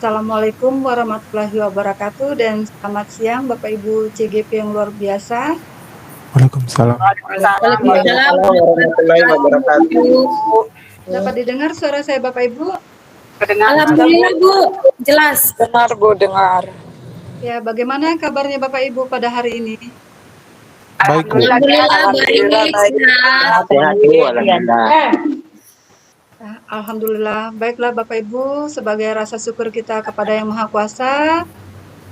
Assalamualaikum warahmatullahi wabarakatuh dan selamat siang Bapak Ibu CGP yang luar biasa. Waalaikumsalam. Waalaikumsalam Waalaikumsalam warahmatullahi wabarakatuh. Dapat didengar suara saya Bapak Ibu? Alhamdulillah Bu, jelas. Dengar Bu, dengar. Ya, bagaimana kabarnya Bapak Ibu pada hari ini? Baik Bu. Alhamdulillah baik, sehat. Sehat Bu, alhamdulillah. Alhamdulillah. Baiklah Bapak Ibu, sebagai rasa syukur kita kepada Yang Maha Kuasa,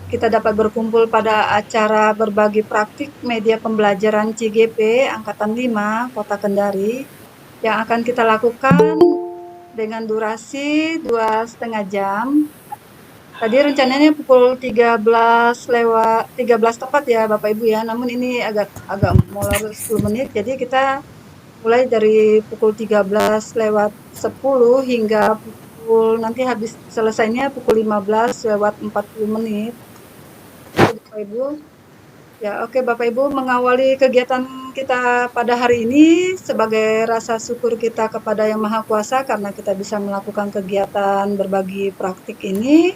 kita dapat berkumpul pada acara berbagi praktik media pembelajaran CGP Angkatan 5 Kota Kendari yang akan kita lakukan dengan durasi 2,5 jam. Tadi rencananya pukul 13 tepat ya Bapak Ibu ya, namun ini agak molor 10 menit, jadi kita mulai dari pukul 13:10 hingga pukul nanti habis selesainya pukul 15:40. Bapak Ibu. Ya, oke Bapak Ibu, mengawali kegiatan kita pada hari ini sebagai rasa syukur kita kepada Yang Maha Kuasa karena kita bisa melakukan kegiatan berbagi praktik ini.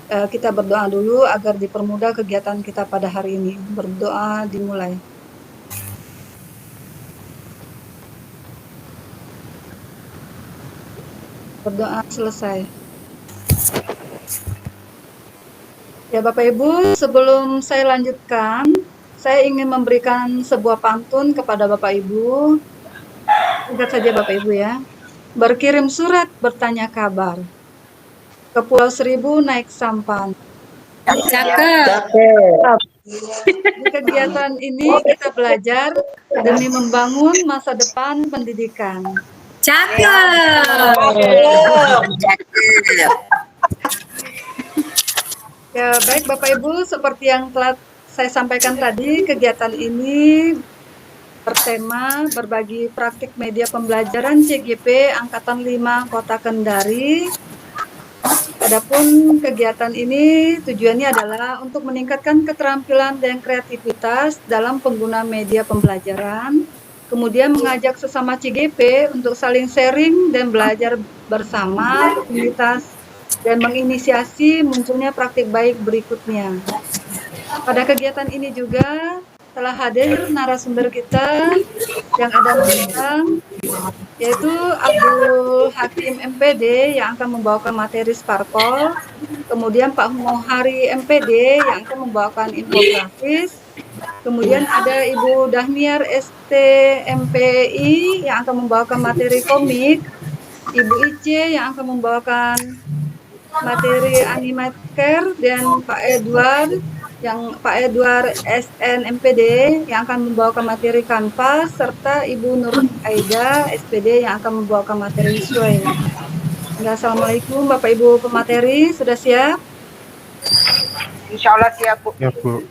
Kita berdoa dulu agar dipermudah kegiatan kita pada hari ini. Berdoa dimulai. Berdoa selesai. Ya Bapak Ibu, sebelum saya lanjutkan, saya ingin memberikan sebuah pantun kepada Bapak Ibu. Ingat saja Bapak Ibu ya. Berkirim surat bertanya kabar. Ke Pulau Seribu naik sampan. Cakep. Di kegiatan ini kita belajar demi membangun masa depan pendidikan. Cakep. Ya, baik Bapak Ibu, seperti yang telah saya sampaikan tadi, kegiatan ini bertema berbagi praktik media pembelajaran CGP Angkatan 5 Kota Kendari. Adapun kegiatan ini tujuannya adalah untuk meningkatkan keterampilan dan kreativitas dalam pengguna media pembelajaran, kemudian mengajak sesama CGP untuk saling sharing dan belajar bersama komunitas dan menginisiasi munculnya praktik baik berikutnya. Pada kegiatan ini juga telah hadir narasumber kita yang ada mendatang, yaitu Abdul Hakim MPD yang akan membawakan materi Sparkol, kemudian Pak Mohari MPD yang akan membawakan infografis, kemudian ada Ibu Dahmiar ST MPI yang akan membawakan materi komik, Ibu Ice yang akan membawakan materi animaker, dan Pak Edward SNMPD yang akan membawakan materi kanvas, serta Ibu Nur Aida SPD yang akan membawakan materi visual. Assalamualaikum Bapak Ibu pemateri, sudah siap? Insya Allah siap Bu. Ya Bu.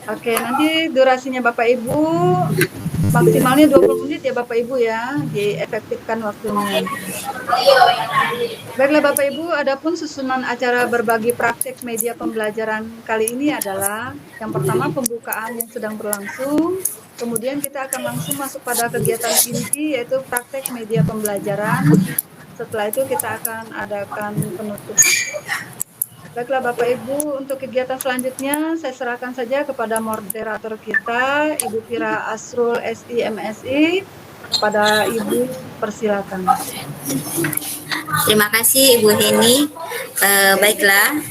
Oke, nanti durasinya Bapak Ibu maksimalnya 20 menit ya Bapak Ibu ya, diefektifkan waktunya. Baiklah Bapak Ibu, adapun susunan acara berbagi praktik media pembelajaran kali ini adalah yang pertama pembukaan yang sedang berlangsung, kemudian kita akan langsung masuk pada kegiatan inti yaitu praktik media pembelajaran. Setelah itu kita akan adakan penutup. Baiklah Bapak Ibu, untuk kegiatan selanjutnya saya serahkan saja kepada moderator kita, Ibu Fira Asrul SI MSI. Pada Ibu, persilakan. Terima kasih Ibu Heni. Baiklah,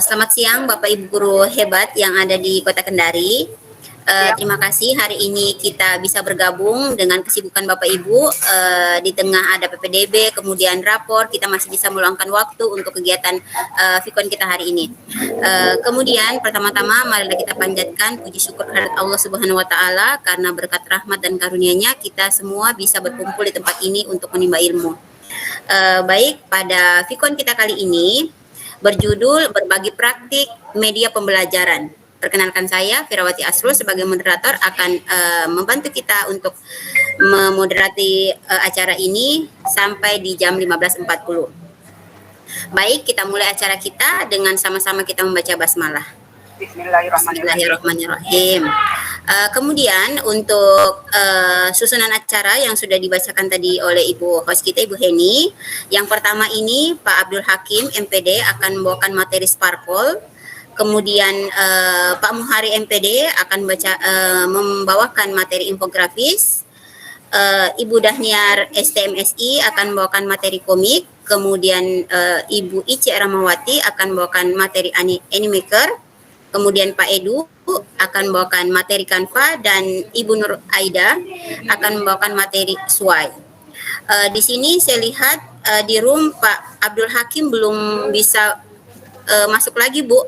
selamat siang Bapak Ibu guru hebat yang ada di Kota Kendari. Terima kasih hari ini kita bisa bergabung dengan kesibukan Bapak Ibu di tengah ada PPDB, kemudian rapor, kita masih bisa meluangkan waktu untuk kegiatan Vikon kita hari ini. Kemudian pertama-tama marilah kita panjatkan puji syukur kehadirat Allah Subhanahu wa taala karena berkat rahmat dan karunia-Nya kita semua bisa berkumpul di tempat ini untuk menimba ilmu. Baik, pada Vikon kita kali ini berjudul berbagi praktik media pembelajaran. Perkenalkan saya Firawati Asrul sebagai moderator akan membantu kita untuk memoderati acara ini sampai di jam 15.40. Baik, kita mulai acara kita dengan sama-sama kita membaca basmalah. Bismillahirrahmanirrahim. Bismillahirrahmanirrahim. Kemudian untuk susunan acara yang sudah dibacakan tadi oleh Ibu host kita, Ibu Heni. Yang pertama ini Pak Abdul Hakim MPD akan membawakan materi Sparkle. Kemudian Pak Muhari MPD akan membawakan materi infografis. Ibu Dahniar STMSI akan membawakan materi komik. Kemudian Ibu Ici Ramawati akan membawakan materi animaker. Kemudian Pak Edu akan membawakan materi Canva dan Ibu Nur Aida akan membawakan materi SWAY. Di sini saya lihat di room Pak Abdul Hakim belum bisa masuk lagi, Bu.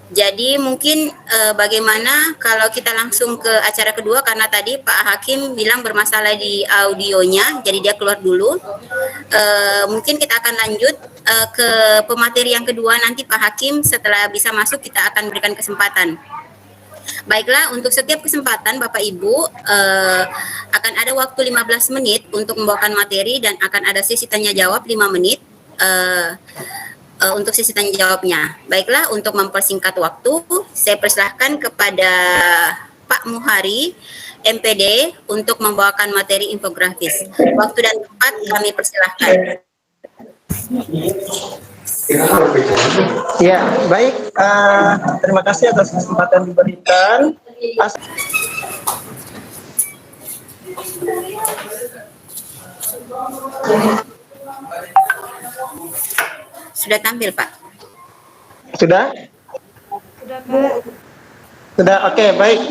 Jadi mungkin bagaimana kalau kita langsung ke acara kedua, karena tadi Pak Hakim bilang bermasalah di audionya, jadi dia keluar dulu. Mungkin kita akan lanjut ke pemateri yang kedua nanti Pak Hakim setelah bisa masuk kita akan berikan kesempatan. Baiklah, untuk setiap kesempatan Bapak Ibu akan ada waktu 15 menit untuk membawakan materi dan akan ada sesi tanya jawab 5 menit. Untuk sesi tanya jawabnya. Baiklah, untuk mempersingkat waktu, saya persilahkan kepada Pak Muhari MPD untuk membawakan materi infografis. Waktu dan tempat kami persilahkan. Ya, baik. Terima kasih atas kesempatan diberikan. Sudah tampil, Pak? Sudah? Sudah, Pak. Sudah, oke, baik.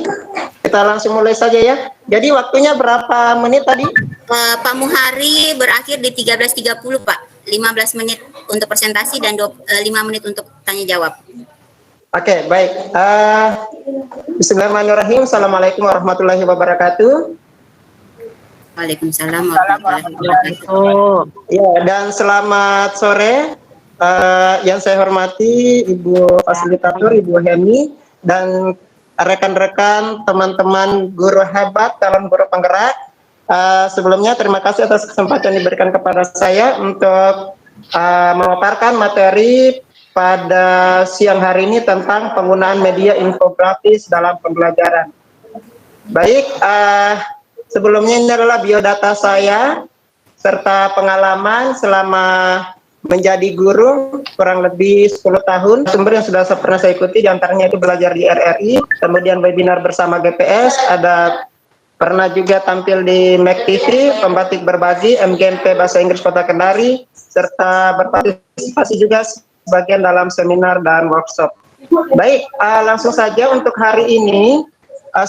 Kita langsung mulai saja ya. Jadi waktunya berapa menit tadi? Pak Muhari berakhir di 13.30, Pak. 15 menit untuk presentasi dan 5 menit untuk tanya jawab. Oke, baik. Bismillahirrahmanirrahim. Assalamualaikum warahmatullahi wabarakatuh. Waalaikumsalam warahmatullahi wabarakatuh. Ya, dan selamat sore. Yang saya hormati Ibu Fasilitator, Ibu Heni, dan rekan-rekan teman-teman guru hebat, calon guru penggerak. Sebelumnya terima kasih atas kesempatan yang diberikan kepada saya untuk memaparkan materi pada siang hari ini tentang penggunaan media infografis dalam pembelajaran. Baik, sebelumnya ini adalah biodata saya serta pengalaman selama menjadi guru kurang lebih 10 tahun. Sumber yang sudah pernah saya ikuti diantaranya itu belajar di RRI, kemudian webinar bersama GPS, ada pernah juga tampil di Mac TV, Pembatik Berbagi, MGMP Bahasa Inggris Kota Kendari, serta berpartisipasi juga sebagian dalam seminar dan workshop. Baik, langsung saja untuk hari ini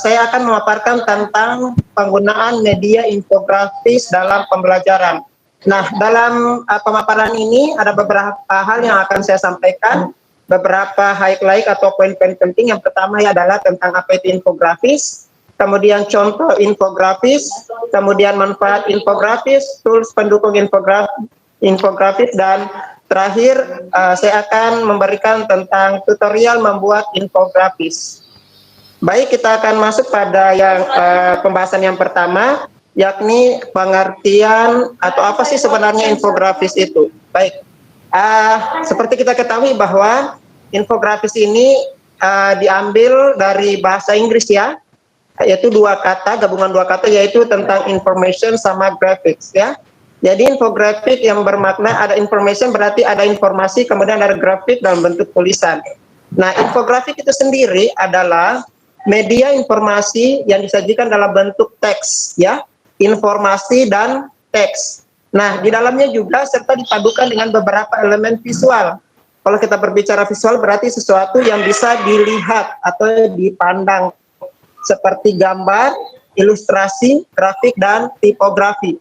saya akan memaparkan tentang penggunaan media infografis dalam pembelajaran. Nah, dalam pemaparan ini ada beberapa hal yang akan saya sampaikan, beberapa highlight atau poin-poin penting. Yang pertama adalah tentang apa itu infografis, kemudian contoh infografis, kemudian manfaat infografis, tools pendukung infografis, dan terakhir saya akan memberikan tentang tutorial membuat infografis. Baik, kita akan masuk pada yang pembahasan yang pertama, yakni pengertian atau apa sih sebenarnya infografis itu. Baik, seperti kita ketahui bahwa infografis ini diambil dari bahasa Inggris ya, yaitu dua kata, gabungan dua kata, yaitu tentang information sama graphics ya. Jadi infografik yang bermakna ada information berarti ada informasi, kemudian ada grafik dalam bentuk tulisan. Nah, infografik itu sendiri adalah media informasi yang disajikan dalam bentuk teks ya, informasi dan teks. Nah, di dalamnya juga serta dipadukan dengan beberapa elemen visual. Kalau kita berbicara visual berarti sesuatu yang bisa dilihat atau dipandang, seperti gambar, ilustrasi, grafik, dan tipografi.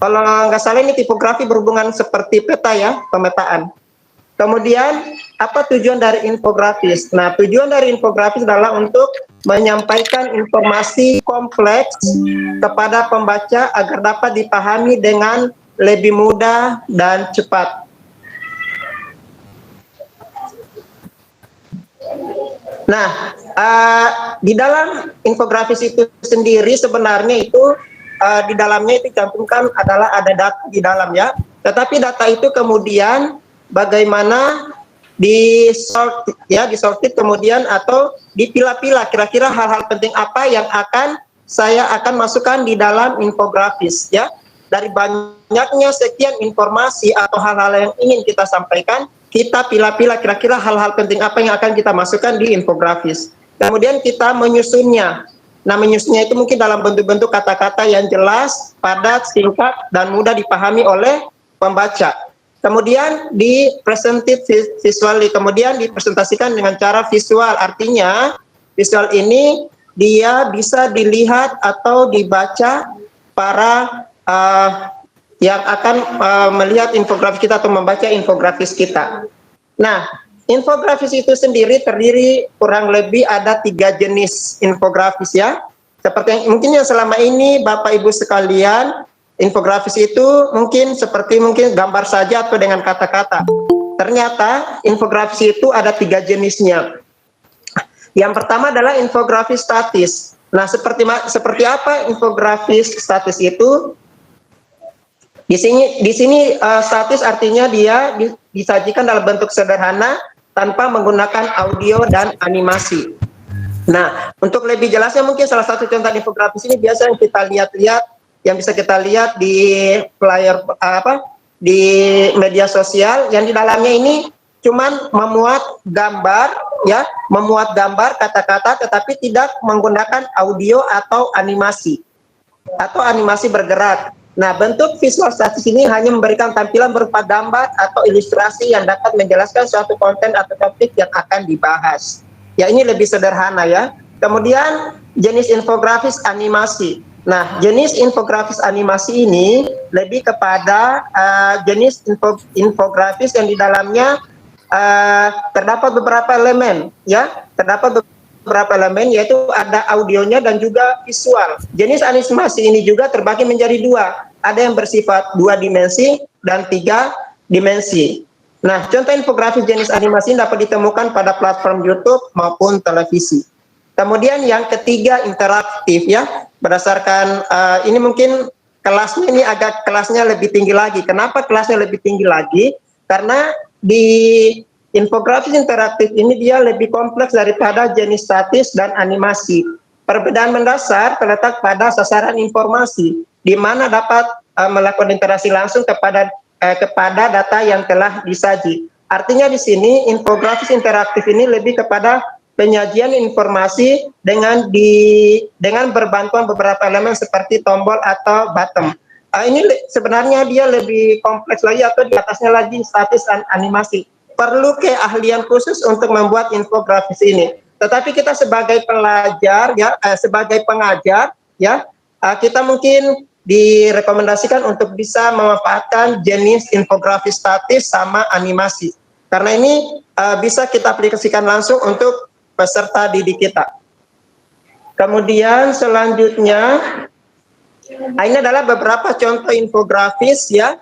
Kalau nggak salah ini tipografi berhubungan seperti peta ya, pemetaan. Kemudian, apa tujuan dari infografis? Nah, tujuan dari infografis adalah untuk menyampaikan informasi kompleks kepada pembaca agar dapat dipahami dengan lebih mudah dan cepat. Nah, di dalam infografis itu sendiri sebenarnya itu di dalamnya itu cantumkan adalah ada data di dalam ya. Tetapi data itu kemudian bagaimana disortir kemudian atau dipilah-pilah kira-kira hal-hal penting apa yang saya akan masukkan di dalam infografis ya. Dari banyaknya sekian informasi atau hal-hal yang ingin kita sampaikan, kita pilah-pilah kira-kira hal-hal penting apa yang akan kita masukkan di infografis. Kemudian kita menyusunnya. Nah, menyusunnya itu mungkin dalam bentuk-bentuk kata-kata yang jelas, padat, singkat, dan mudah dipahami oleh pembaca. Kemudian di-presented visually, kemudian dipresentasikan dengan cara visual. Artinya, visual ini dia bisa dilihat atau dibaca para yang akan melihat infografis kita atau membaca infografis kita. Nah, infografis itu sendiri terdiri kurang lebih ada 3 jenis infografis ya. Seperti yang mungkin yang selama ini Bapak Ibu sekalian, infografis itu mungkin gambar saja atau dengan kata-kata. Ternyata infografis itu ada 3 jenisnya. Yang pertama adalah infografis statis. Nah, seperti apa infografis statis itu? Di sini statis artinya dia disajikan dalam bentuk sederhana tanpa menggunakan audio dan animasi. Nah, untuk lebih jelasnya mungkin salah satu contoh infografis ini biasa yang kita lihat-lihat, yang bisa kita lihat di flyer di media sosial, yang di dalamnya ini cuman memuat gambar ya, memuat gambar kata-kata tetapi tidak menggunakan audio atau animasi bergerak. Nah, bentuk visual statis ini hanya memberikan tampilan berupa gambar atau ilustrasi yang dapat menjelaskan suatu konten atau topik yang akan dibahas. Ya, ini lebih sederhana ya. Kemudian jenis infografis animasi. Nah, jenis infografis animasi ini lebih kepada jenis infografis yang di dalamnya terdapat beberapa elemen ya, yaitu ada audionya dan juga visual. Jenis animasi ini juga terbagi menjadi 2. Ada yang bersifat 2 dimensi dan 3 dimensi. Nah, contoh infografis jenis animasi ini dapat ditemukan pada platform YouTube maupun televisi. Kemudian yang ketiga interaktif ya, berdasarkan ini mungkin kelasnya lebih tinggi lagi. Kenapa kelasnya lebih tinggi lagi? Karena di infografis interaktif ini dia lebih kompleks daripada jenis statis dan animasi. Perbedaan mendasar terletak pada sasaran informasi, di mana dapat melakukan interaksi langsung kepada data yang telah disaji. Artinya di sini infografis interaktif ini lebih kepada penyajian informasi dengan berbantuan beberapa elemen seperti tombol atau button. Ini sebenarnya dia lebih kompleks lagi atau di atasnya lagi statis dan animasi. Perlu keahlian khusus untuk membuat infografis ini. Tetapi kita sebagai pelajar ya, sebagai pengajar ya, kita mungkin direkomendasikan untuk bisa memanfaatkan jenis infografis statis sama animasi. Karena ini bisa kita aplikasikan langsung untuk peserta didik kita. Kemudian selanjutnya, ini adalah beberapa contoh infografis ya.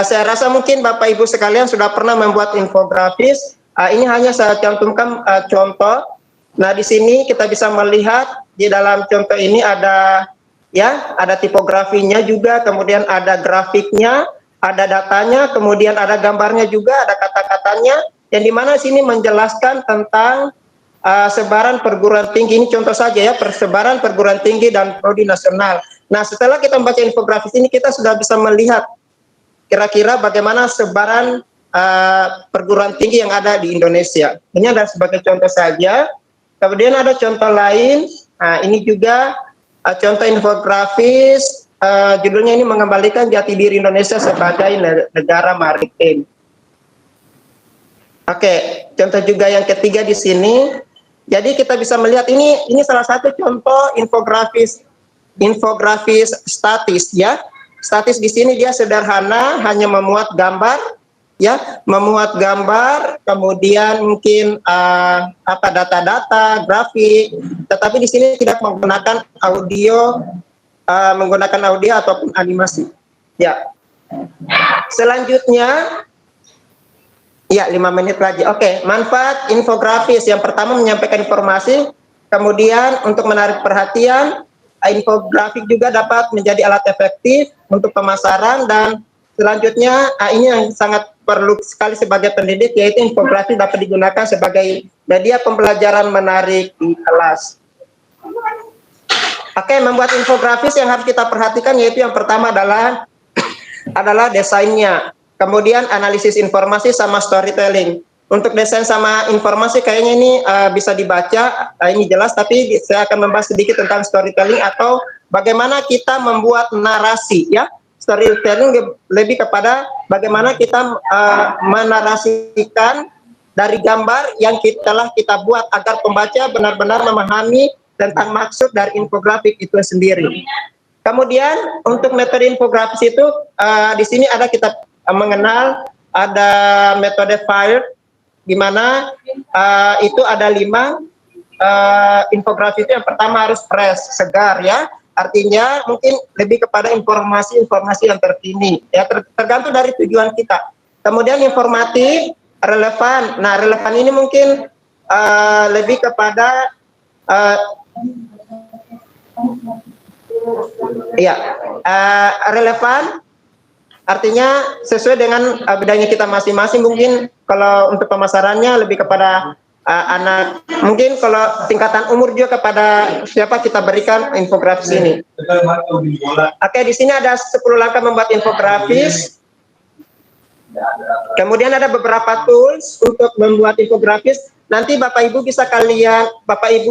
Saya rasa mungkin Bapak Ibu sekalian sudah pernah membuat infografis. Ini hanya saya cantumkan contoh. Nah, di sini kita bisa melihat di dalam contoh ini ada tipografinya juga, kemudian ada grafiknya, ada datanya, kemudian ada gambarnya juga, ada kata-katanya, yang dimana sini menjelaskan tentang sebaran perguruan tinggi. Ini contoh saja ya, persebaran perguruan tinggi dan prodi nasional. Nah, setelah kita membaca infografis ini, kita sudah bisa melihat kira-kira bagaimana sebaran perguruan tinggi yang ada di Indonesia. Ini adalah sebagai contoh saja. Kemudian ada contoh lain. Nah, ini juga contoh infografis. Judulnya ini mengembalikan jati diri Indonesia sebagai negara maritim. Oke, contoh juga yang ketiga di sini. Jadi kita bisa melihat ini salah satu contoh infografis statis ya. Statis di sini dia sederhana, hanya memuat gambar ya, kemudian mungkin data-data, grafik, tetapi di sini tidak menggunakan audio ataupun animasi. Ya. Selanjutnya ya 5 menit lagi. Oke, manfaat infografis. Yang pertama menyampaikan informasi, kemudian untuk menarik perhatian, infografik juga dapat menjadi alat efektif untuk pemasaran, dan selanjutnya ini yang sangat perlu sekali sebagai pendidik, yaitu infografis dapat digunakan sebagai media pembelajaran menarik di kelas. Oke, membuat infografis yang harus kita perhatikan yaitu yang pertama adalah desainnya, kemudian analisis informasi sama storytelling. Untuk desain sama informasi kayaknya ini bisa dibaca, ini jelas, tapi saya akan membahas sedikit tentang storytelling atau bagaimana kita membuat narasi, ya. Storytelling lebih kepada bagaimana kita menarasikan dari gambar yang telah kita buat agar pembaca benar-benar memahami tentang maksud dari infografik itu sendiri. Kemudian untuk metode infografis itu di sini ada kita mengenal ada metode FIRE, di mana itu ada 5 infografis itu. Yang pertama harus fresh, segar, ya. Artinya mungkin lebih kepada informasi-informasi yang terkini, ya, tergantung dari tujuan kita. Kemudian informatif, relevan. Nah, relevan ini mungkin lebih kepada relevan, artinya sesuai dengan bidangnya kita masing-masing. Mungkin kalau untuk pemasarannya lebih kepada anak, mungkin kalau tingkatan umur juga kepada siapa kita berikan infografis ini. Oke, di sini ada 10 langkah membuat infografis. Kemudian ada beberapa tools untuk membuat infografis. Nanti Bapak Ibu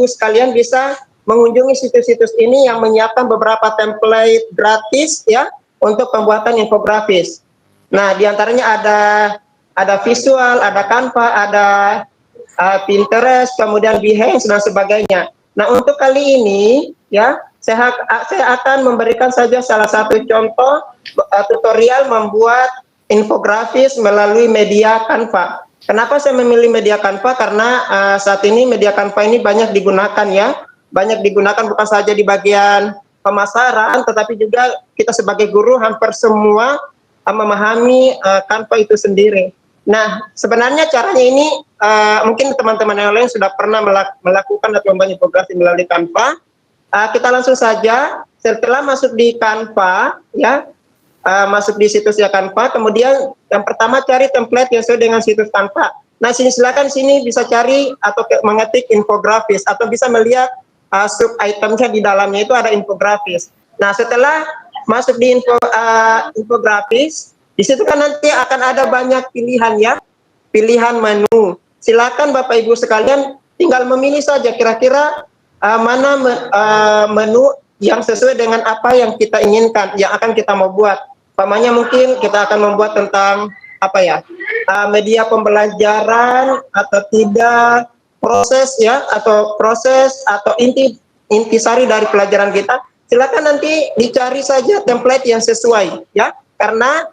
sekalian bisa mengunjungi situs-situs ini yang menyiapkan beberapa template gratis, ya, untuk pembuatan infografis. Nah, diantaranya ada visual, ada Canva, ada Pinterest, kemudian Behance dan sebagainya. Nah, untuk kali ini, ya, saya akan memberikan saja salah satu contoh tutorial membuat infografis melalui media Canva. Kenapa saya memilih media Canva? Karena saat ini media Canva ini banyak digunakan, ya. Banyak digunakan bukan saja di bagian pemasaran, tetapi juga kita sebagai guru hampir semua memahami Canva itu sendiri. Nah, sebenarnya caranya ini mungkin teman-teman yang lain sudah pernah melakukan atau membuat infografis melalui Canva. Kita langsung saja, setelah masuk di Canva, ya, masuk di situsnya Canva, kemudian yang pertama cari template yang sesuai dengan situs Canva. Nah, silakan sini bisa cari atau mengetik infografis atau bisa melihat sub itemnya di dalamnya itu ada infografis. Nah, setelah masuk di infografis, di situ kan nanti akan ada banyak pilihan, ya, pilihan menu. Silakan Bapak Ibu sekalian tinggal memilih saja kira-kira mana menu yang sesuai dengan apa yang kita inginkan, yang akan kita mau buat. Umpamanya mungkin kita akan membuat tentang apa, ya, media pembelajaran atau tidak, proses, ya, atau proses atau intisari dari pelajaran kita. Silakan nanti dicari saja template yang sesuai, ya, karena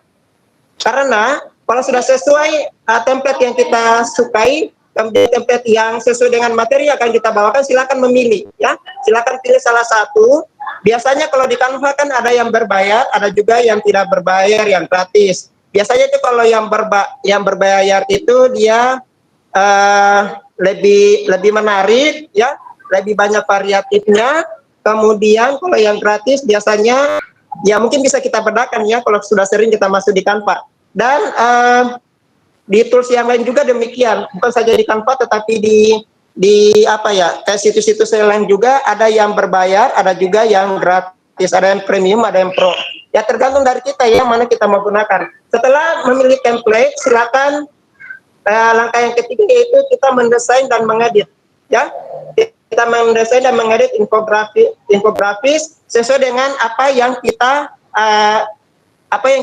kalau sudah sesuai template yang kita sukai, kemudian template yang sesuai dengan materi yang akan kita bawakan, silakan memilih, ya. Silakan pilih salah satu. Biasanya kalau di Canva kan ada yang berbayar, ada juga yang tidak berbayar, yang gratis. Biasanya itu kalau yang berbayar itu dia lebih menarik, ya, lebih banyak variatifnya. Kemudian kalau yang gratis biasanya ya mungkin bisa kita bedakan, ya, kalau sudah sering kita masuk di Canva. Dan di tools yang lain juga demikian, bukan saja di Canva tetapi di apa, ya, kayak situs-situs yang lain juga ada yang berbayar, ada juga yang gratis, ada yang premium, ada yang pro. Ya, tergantung dari kita, ya, mana kita mau gunakan. Setelah memilih template, silakan langkah yang ketiga yaitu kita mendesain dan mengedit, ya. Kita mendesain dan mengedit infografis sesuai dengan apa yang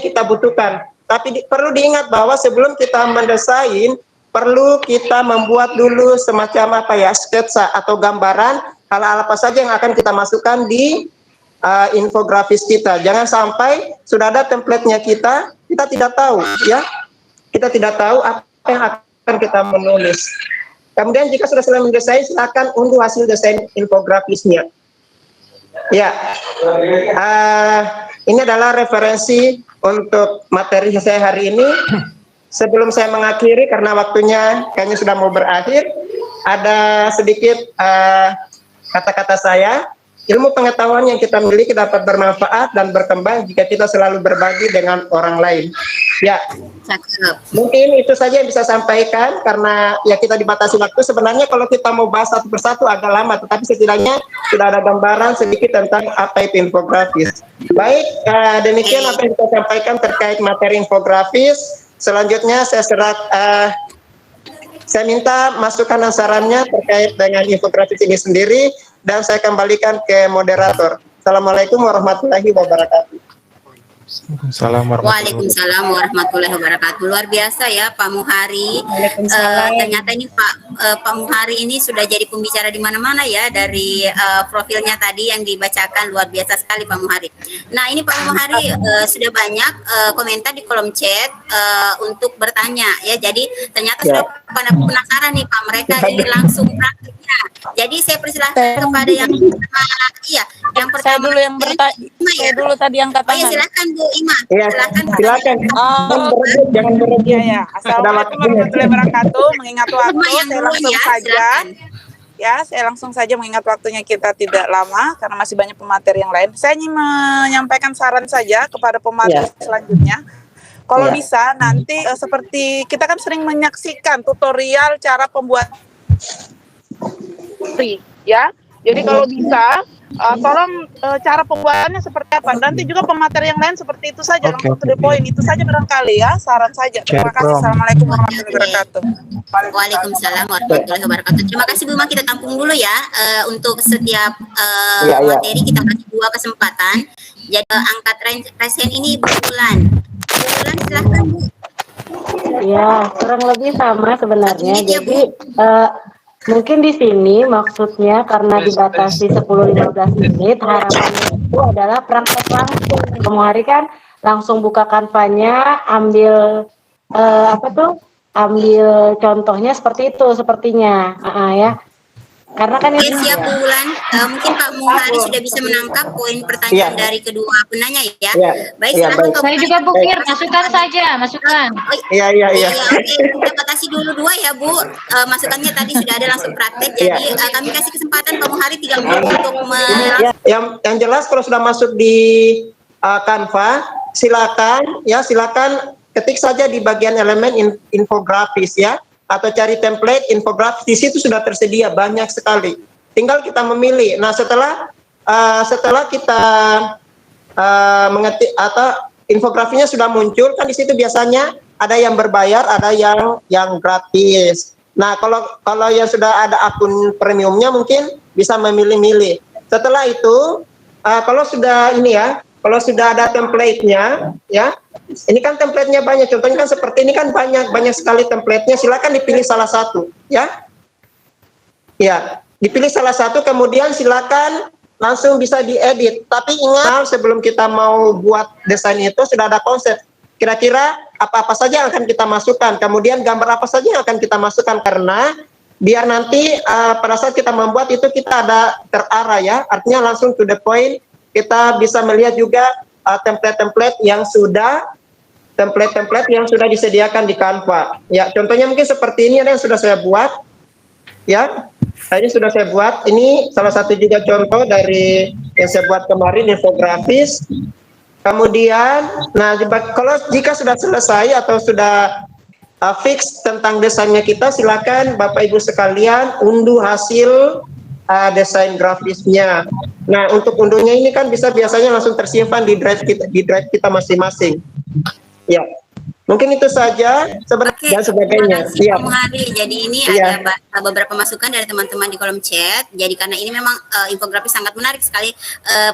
kita butuhkan. Tapi perlu diingat bahwa sebelum kita mendesain, perlu kita membuat dulu semacam apa, ya, sketsa atau gambaran hal-hal apa saja yang akan kita masukkan di infografis kita. Jangan sampai sudah ada template-nya kita tidak tahu, ya. Kita tidak tahu apa yang akan kita menulis. Kemudian jika sudah selesai mendesain, silakan unduh hasil desain infografisnya. Ya, ini adalah referensi untuk materi saya hari ini. Sebelum saya mengakhiri, karena waktunya kayaknya sudah mau berakhir, ada sedikit kata-kata saya. ilmu pengetahuan yang kita miliki dapat bermanfaat dan berkembang jika kita selalu berbagi dengan orang lain. Ya, Cakep. mungkin itu saja yang bisa sampaikan karena ya kita dibatasi waktu. Sebenarnya kalau kita mau bahas satu persatu agak lama, tetapi setidaknya sudah ada gambaran sedikit tentang apa itu infografis. Baik, demikian apa yang kita sampaikan terkait materi infografis. Selanjutnya saya minta masukan dan sarannya terkait dengan infografis ini sendiri dan saya kembalikan ke moderator. Assalamualaikum warahmatullahi wabarakatuh. Waalaikumsalam warahmatullahi wabarakatuh. Luar biasa ya Pak Muhari. Ternyata ini Pak Muhari ini sudah jadi pembicara di mana-mana ya, dari profilnya tadi yang dibacakan, luar biasa sekali Pak Muhari. Nah ini Pak Muhari sudah banyak komentar di kolom chat untuk bertanya ya. Jadi ternyata sudah pada penasaran nih Pak, mereka ingin langsung praktiknya. Jadi saya persilahkan kepada yang yang pertama. Saya dulu yang bertanya. Saya dulu tadi yang Oh katanya. ya silakan Bu Ima. Ya, silakan. Jangan berebut. Iya ya. Assalamualaikum warahmatullahi wabarakatuh. Mengingat waktu, saya langsung saja. Ya, saya langsung saja mengingat waktunya kita tidak lama karena masih banyak pemateri yang lain. Saya ingin menyampaikan saran saja kepada pemateri selanjutnya. Kalau bisa nanti seperti kita kan sering menyaksikan tutorial cara pembuat ya. Jadi kalau bisa tolong cara pembuatannya seperti apa. Nanti juga pemateri yang lain seperti itu saja, langsung to the point. Itu saja barangkali ya, saran saja. Terima kasih. Assalamualaikum warahmatullahi wabarakatuh. Waalaikumsalam warahmatullahi wabarakatuh. Terima kasih Bu Ma, kita tampung dulu ya untuk setiap materi kita kasih 2 kesempatan. Jadi angkat resen ini Bu Bulan. Bu Bulan silahkan Bu. Ya, kurang lebih sama sebenarnya. Satu menit ya, Bu. Jadi mungkin di sini maksudnya karena dibatasi 10-15 menit, harapannya itu adalah praktek langsung. Kemarin kan langsung buka kanvanya, ambil ambil contohnya seperti itu sepertinya, ya. Karena kan Oke, itu siap Bu Bulan. Mungkin Pak Muhari sudah bisa menangkap poin pertanyaan dari kedua penanya ya. Baik, silakan Pak. Saya juga Bukir, masukkan saja, masukkan. Iya. Oke, kita batasi dulu 2 ya Bu. Masukannya tadi sudah ada langsung praktek. Jadi kami kasih kesempatan Pak Muhari 3 menit untuk Yang jelas kalau sudah masuk di Canva, silakan ketik saja di bagian elemen infografis ya, atau cari template infografis. Di situ sudah tersedia banyak sekali. Tinggal kita memilih. Nah, setelah kita mengetik atau infografinya sudah muncul, kan di situ biasanya ada yang berbayar, ada yang gratis. Nah, kalau yang sudah ada akun premiumnya mungkin bisa memilih-milih. Setelah itu, kalau sudah ada template-nya, ya, ini kan template-nya banyak. Contohnya kan seperti ini kan banyak sekali template-nya. Silakan dipilih salah satu, ya. Ya, dipilih salah satu, kemudian silakan langsung bisa diedit. Tapi ingat, sebelum kita mau buat desain itu sudah ada konsep. Kira-kira apa-apa saja yang akan kita masukkan, kemudian gambar apa saja yang akan kita masukkan, karena biar nanti pada saat kita membuat itu kita ada terarah ya. Artinya langsung to the point. Kita bisa melihat juga template-template yang sudah disediakan di Canva. Ya, contohnya mungkin seperti ini ada yang sudah saya buat. Ya, ini sudah saya buat. Ini salah satu juga contoh dari yang saya buat kemarin, infografis. Kemudian, nah jika sudah selesai atau sudah fix tentang desainnya kita, silakan Bapak Ibu sekalian unduh hasil desain grafisnya. Nah, untuk unduhnya ini kan biasanya langsung tersimpan di drive kita masing-masing. Ya, mungkin itu saja dan sebagainya. Terima kasih Pak Muhari. Jadi ini ada beberapa masukan dari teman-teman di kolom chat. Jadi karena ini memang infografis sangat menarik sekali,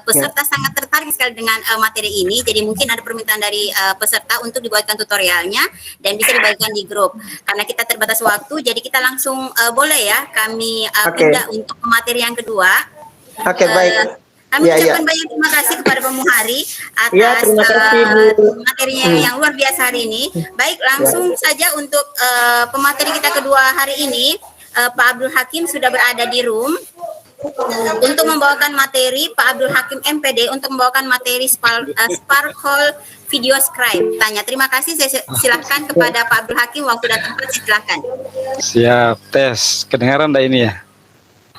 peserta sangat tertarik sekali dengan materi ini. Jadi mungkin ada permintaan dari peserta untuk dibuatkan tutorialnya dan bisa dibagikan di grup. Karena kita terbatas waktu, jadi kita langsung boleh ya kami pindah untuk materi yang kedua. Oke, baik. Kami ucapkan banyak terima kasih kepada Pak Muhari atas materinya yang luar biasa hari ini. Baik, langsung saja untuk pemateri kita kedua hari ini, Pak Abdul Hakim sudah berada di room untuk membawakan materi. Pak Abdul Hakim MPD untuk membawakan materi Sparkle Video Scribe. Terima kasih, saya silakan kepada Pak Abdul Hakim, waktu dan tempat silakan. Siap, tes. Kedengaran enggak ini ya?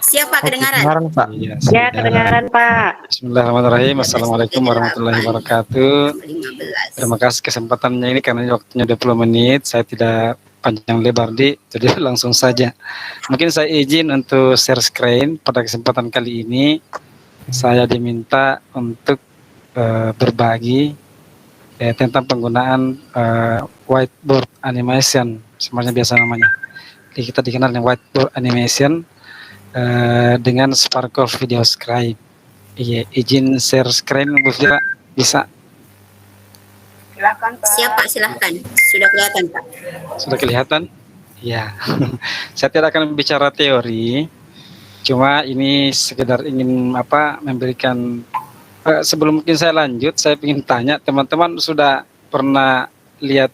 Siapa kedengaran? Kedengaran, Pak. Iya, Ya, sudah. kedengaran Pak. Bismillahirrahmanirrahim. Assalamualaikum warahmatullahi wabarakatuh. 15. Terima kasih kesempatannya ini karena waktunya 20 menit. Saya tidak panjang lebar jadi langsung saja. Mungkin saya izin untuk share screen pada kesempatan kali ini. Saya diminta untuk berbagi tentang penggunaan whiteboard animation, sebenarnya biasa namanya. Kita dikenal dengan whiteboard animation dengan Sparkle Video Scribe. Iya, izin share screen Bu Fira, bisa? Silakan Pak. Siap Pak, silahkan. Sudah kelihatan Pak. Sudah kelihatan? Ya. Saya tidak akan bicara teori, cuma ini sekedar ingin memberikan sebelum mungkin saya lanjut, saya ingin tanya teman-teman sudah pernah lihat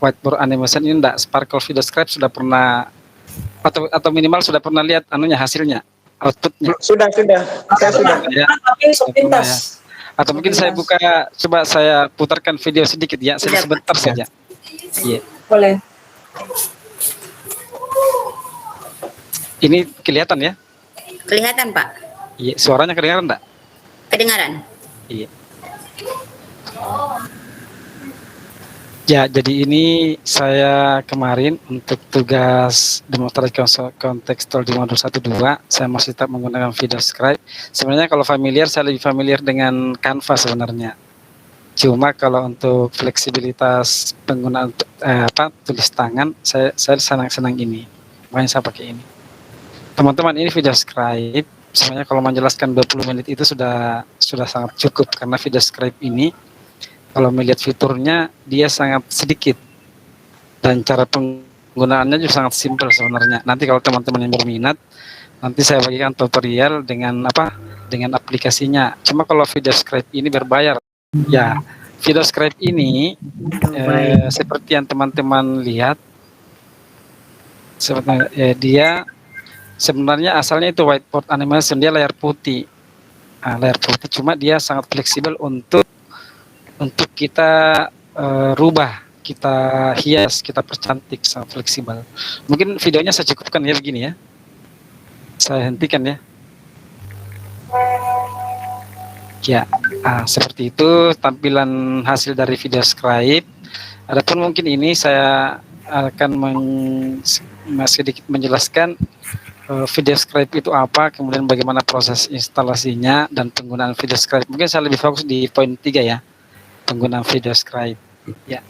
whiteboard animation ini enggak? Sparkle Video Scribe sudah pernah atau minimal sudah pernah lihat hasilnya, outputnya? Sudah. Saya sudah. Ya. Ya. Atau mungkin saya buka, coba saya putarkan video sedikit ya, sebentar saja. Iya. Boleh. Ini kelihatan ya? Kelihatan Pak. Iya, suaranya kedengaran enggak? Kedengaran. Iya. Ya, jadi ini saya kemarin untuk tugas demonstrasi kontekstual di modul 1-2, saya masih tetap menggunakan Video Scribe. Sebenarnya kalau familiar, saya lebih familiar dengan Canva sebenarnya. Cuma kalau untuk fleksibilitas penggunaan tulis tangan, saya senang ini. Makanya saya pakai ini. Teman-teman, ini Video Scribe. Sebenarnya kalau menjelaskan 20 menit itu sudah sangat cukup, karena Video Scribe ini kalau melihat fiturnya dia sangat sedikit dan cara penggunaannya juga sangat simpel sebenarnya. Nanti kalau teman-teman yang berminat, nanti saya bagikan tutorial dengan aplikasinya. Cuma kalau Video Scribe ini berbayar. Ya, Video Scribe ini seperti yang teman-teman lihat, dia sebenarnya asalnya itu whiteboard animation, dia layar putih. Layar putih, cuma dia sangat fleksibel untuk kita rubah, kita hias, kita percantik, sangat fleksibel. Mungkin videonya saya cukupkan ya begini ya. Saya hentikan ya. Ya, seperti itu tampilan hasil dari Video Scribe. Adapun mungkin ini saya akan sedikit menjelaskan Video Scribe itu apa, kemudian bagaimana proses instalasinya dan penggunaan Video Scribe. Mungkin saya lebih fokus di poin 3 ya. Penggunaan Video Scribe. Ya.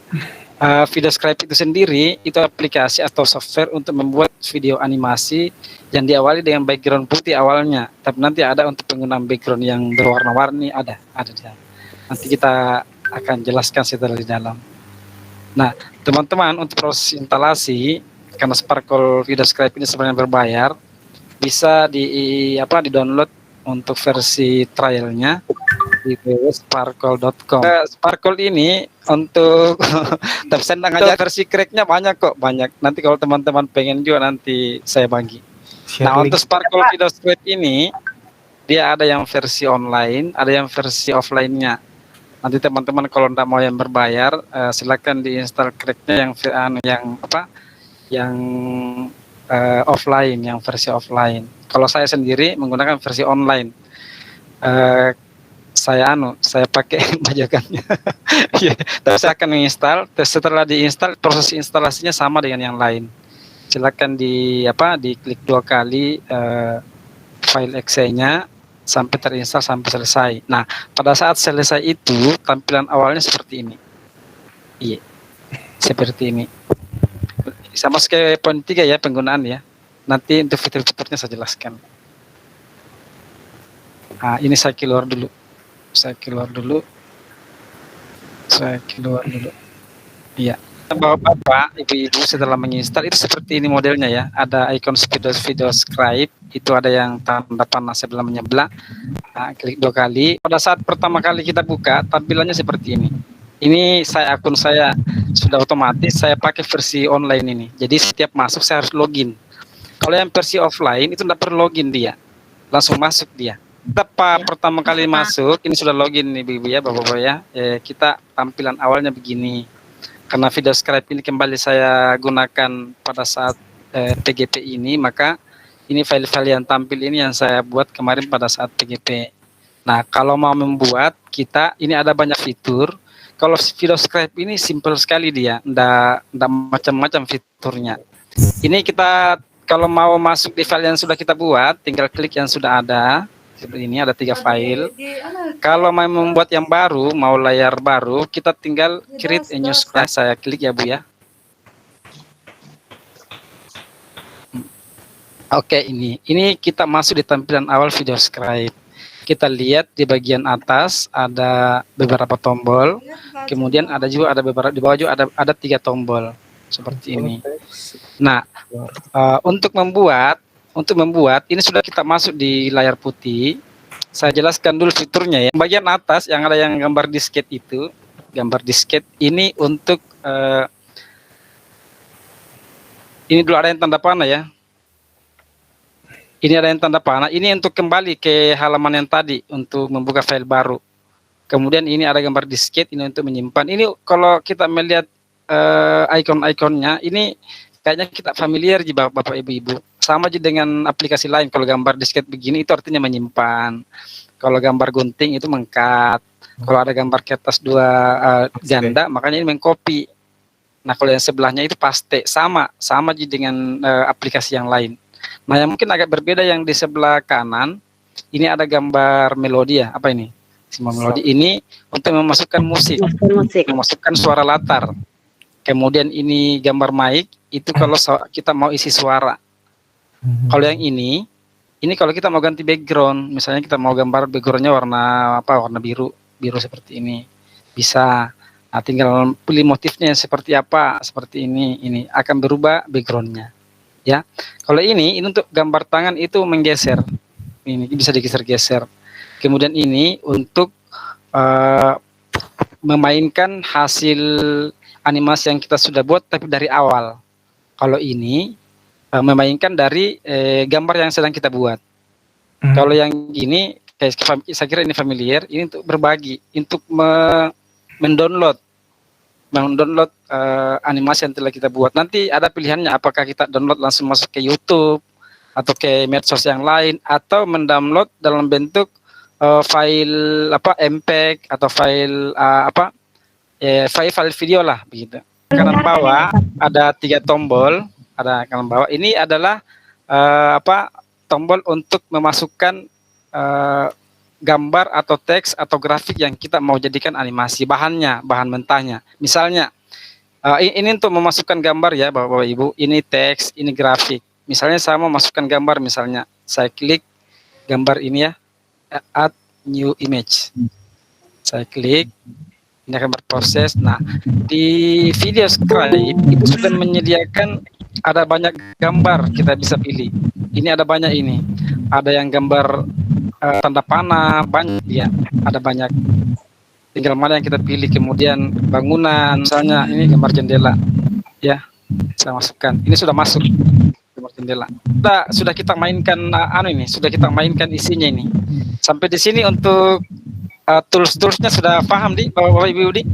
Video Scribe itu sendiri itu aplikasi atau software untuk membuat video animasi yang diawali dengan background putih awalnya, tapi nanti ada untuk penggunaan background yang berwarna-warni, ada di dalam. Nanti kita akan jelaskan setelah di dalam. Nah, teman-teman, untuk proses instalasi, karena Sparkle Video Scribe ini sebenarnya berbayar, bisa di-download untuk versi trialnya di www.sparkle.com. Sparkle ini untuk tapi saya ngajar versi cracknya banyak. Nanti kalau teman-teman pengen juga nanti saya bagi. Nah, untuk Sparkle Video Scribe ini dia ada yang versi online, ada yang versi offline-nya. Nanti teman-teman kalau tidak mau yang berbayar, silakan diinstal cracknya yang offline, yang versi offline. Kalau saya sendiri menggunakan versi online. Saya pakai bajakannya. Ya, tapi saya akan menginstal. Setelah diinstal, proses instalasinya sama dengan yang lain. Silakan diklik 2 kali file exe-nya sampai terinstall sampai selesai. Nah, pada saat selesai itu tampilan awalnya seperti ini. Iya. Seperti ini. Sama kayak poin 3 ya, penggunaan ya. Nanti untuk fitur-fiturnya saya jelaskan. Nah, ini saya keluar dulu. Iya. Bapak-bapak, ibu-ibu setelah menginstal itu seperti ini modelnya ya. Ada icon Video Scribe, itu ada yang tanda panah sebelah menyebelah. Nah, klik 2 kali. Pada saat pertama kali kita buka, tampilannya seperti ini. Ini akun saya sudah otomatis saya pakai versi online ini. Jadi setiap masuk saya harus login. Kalau yang versi offline itu tidak perlu login dia. Langsung masuk dia. Pertama kali masuk, ini sudah login nih Ibu ya, Bapak-bapak ya. Kita tampilan awalnya begini. Karena Video Scribe ini kembali saya gunakan pada saat PGP ini, maka ini file-file yang tampil ini yang saya buat kemarin pada saat PGP. Nah, kalau mau membuat kita ini ada banyak fitur. Kalau VideoScribe ini simple sekali dia, ndak macam-macam fiturnya. Ini kita kalau mau masuk di file yang sudah kita buat, tinggal klik yang sudah ada. Seperti ini ada 3 file. Kalau mau membuat yang baru, mau layar baru, kita tinggal create a new script. Saya klik ya Bu ya. Oke, ini kita masuk di tampilan awal VideoScribe. Kita lihat di bagian atas ada beberapa tombol, kemudian ada beberapa di bawah juga ada 3 tombol seperti ini. Nah, untuk membuat ini sudah kita masuk di layar putih. Saya jelaskan dulu fiturnya ya. Bagian atas yang ada yang gambar disket itu, gambar disket ini untuk ini dulu ada yang tanda panah ya. Ini ada yang tanda panah, ini untuk kembali ke halaman yang tadi, untuk membuka file baru. Kemudian ini ada gambar disket, ini untuk menyimpan. Ini kalau kita melihat icon-iconnya, ini kayaknya kita familiar ji Bapak Ibu-Ibu. Sama aja dengan aplikasi lain, kalau gambar disket begini itu artinya menyimpan. Kalau gambar gunting itu mengkat. Kalau ada gambar kertas 2 ganda, makanya ini mengcopy. Nah, kalau yang sebelahnya itu paste, sama aja dengan aplikasi yang lain. Nah, yang mungkin agak berbeda yang di sebelah kanan, ini ada gambar melodi ya, apa ini? Semua melodi ini untuk memasukkan musik, memasukkan suara latar. Kemudian ini gambar mic, itu kalau kita mau isi suara. Kalau yang ini kalau kita mau ganti background, misalnya kita mau gambar backgroundnya warna apa? Warna biru seperti ini, bisa. Nah, tinggal pilih motifnya seperti apa, seperti ini akan berubah backgroundnya. Ya, kalau ini untuk gambar tangan itu menggeser, ini bisa digeser-geser. Kemudian ini untuk memainkan hasil animasi yang kita sudah buat tapi dari awal. Kalau ini memainkan dari gambar yang sedang kita buat. Kalau yang ini, saya kira ini familiar, ini untuk berbagi, untuk mendownload animasi yang telah kita buat. Nanti ada pilihannya, apakah kita download langsung masuk ke YouTube atau ke medsos yang lain, atau mendownload dalam bentuk file MPEG atau file file video lah begitu. Kanan bawah ada 3 tombol, ada kanan bawah. Ini adalah tombol untuk memasukkan gambar atau teks atau grafik yang kita mau jadikan animasi, bahan mentahnya. Misalnya ini untuk memasukkan gambar ya Bapak Ibu, ini teks, ini grafik. Misalnya saya mau masukkan gambar, misalnya saya klik gambar ini ya, add new image. Saya klik, ini akan berproses. Nah, di VideoScribe itu sudah menyediakan ada banyak gambar kita bisa pilih. Ini ada banyak ini. Ada yang gambar tanda panah, banyak ya, ada banyak. Tinggal mana yang kita pilih. Kemudian bangunan, misalnya ini gambar jendela, ya, saya masukkan. Ini sudah masuk gambar jendela. Sudah kita mainkan sudah kita mainkan isinya ini. Sampai di sini untuk tools-toolsnya sudah paham di Bapak Ibu di?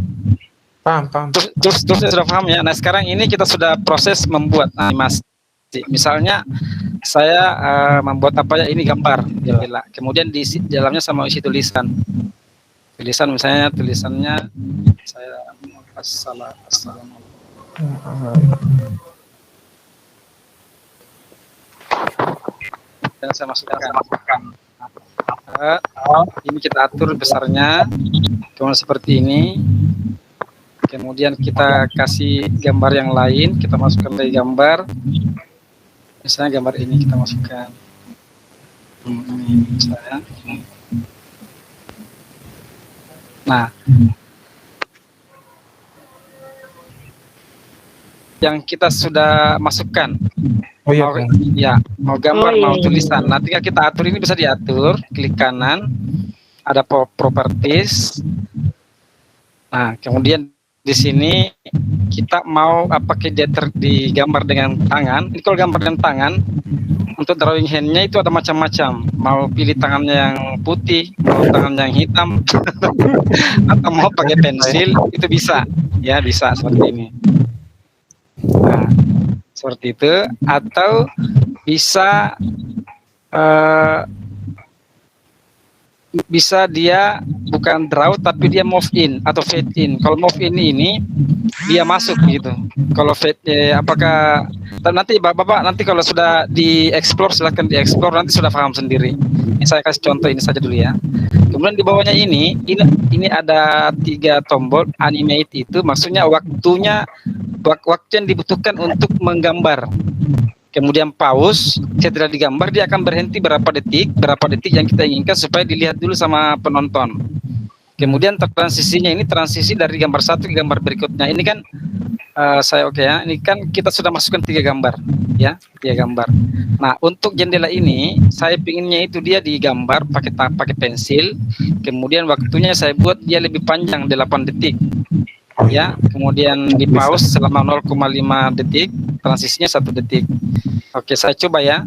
Paham. Tools-toolsnya sudah paham ya. Nah, sekarang ini kita sudah proses membuat animasi. Misalnya saya membuat apa ya, ini gambar jendela. Kemudian di dalamnya sama isi tulisan. Misalnya tulisannya saya assalamualaikum. Dan saya masukkan. Ini kita atur besarnya. Kemudian seperti ini. Kemudian kita kasih gambar yang lain, kita masukkan lagi gambar. Misalnya gambar ini kita masukkan. Misalnya. Nah, yang kita sudah masukkan, mau gambar, mau tulisan. Nah, tinggal kita atur, ini bisa diatur. Klik kanan, ada properties. Nah, kemudian di sini kita mau pakai digambar dengan tangan. Ini kalau gambar dengan tangan, untuk drawing handnya itu ada macam-macam. Mau pilih tangannya yang putih, mau tangan yang hitam, atau mau pakai pensil, itu bisa. Ya, bisa seperti ini. Nah, seperti itu, atau bisa bisa dia bukan draw tapi dia move in atau fade in. Kalau move in ini dia masuk gitu. Kalau fade apakah nanti Bapak nanti kalau sudah di-explore silahkan di-explore, nanti sudah paham sendiri. Ini saya kasih contoh ini saja dulu ya. Kemudian di bawahnya ini ada 3 tombol animate, itu maksudnya waktu yang dibutuhkan untuk menggambar. Kemudian pause, setelah digambar dia akan berhenti berapa detik yang kita inginkan supaya dilihat dulu sama penonton. Kemudian transisinya ini transisi dari gambar satu ke gambar berikutnya. Ini kan ya. Ini kan kita sudah masukkan 3 gambar, ya, 3 gambar. Nah, untuk jendela ini saya pinginnya itu dia digambar pakai pensil. Kemudian waktunya saya buat dia lebih panjang 8 detik. Ya, kemudian di pause selama 0,5 detik, transisinya 1 detik. Oke, saya coba ya.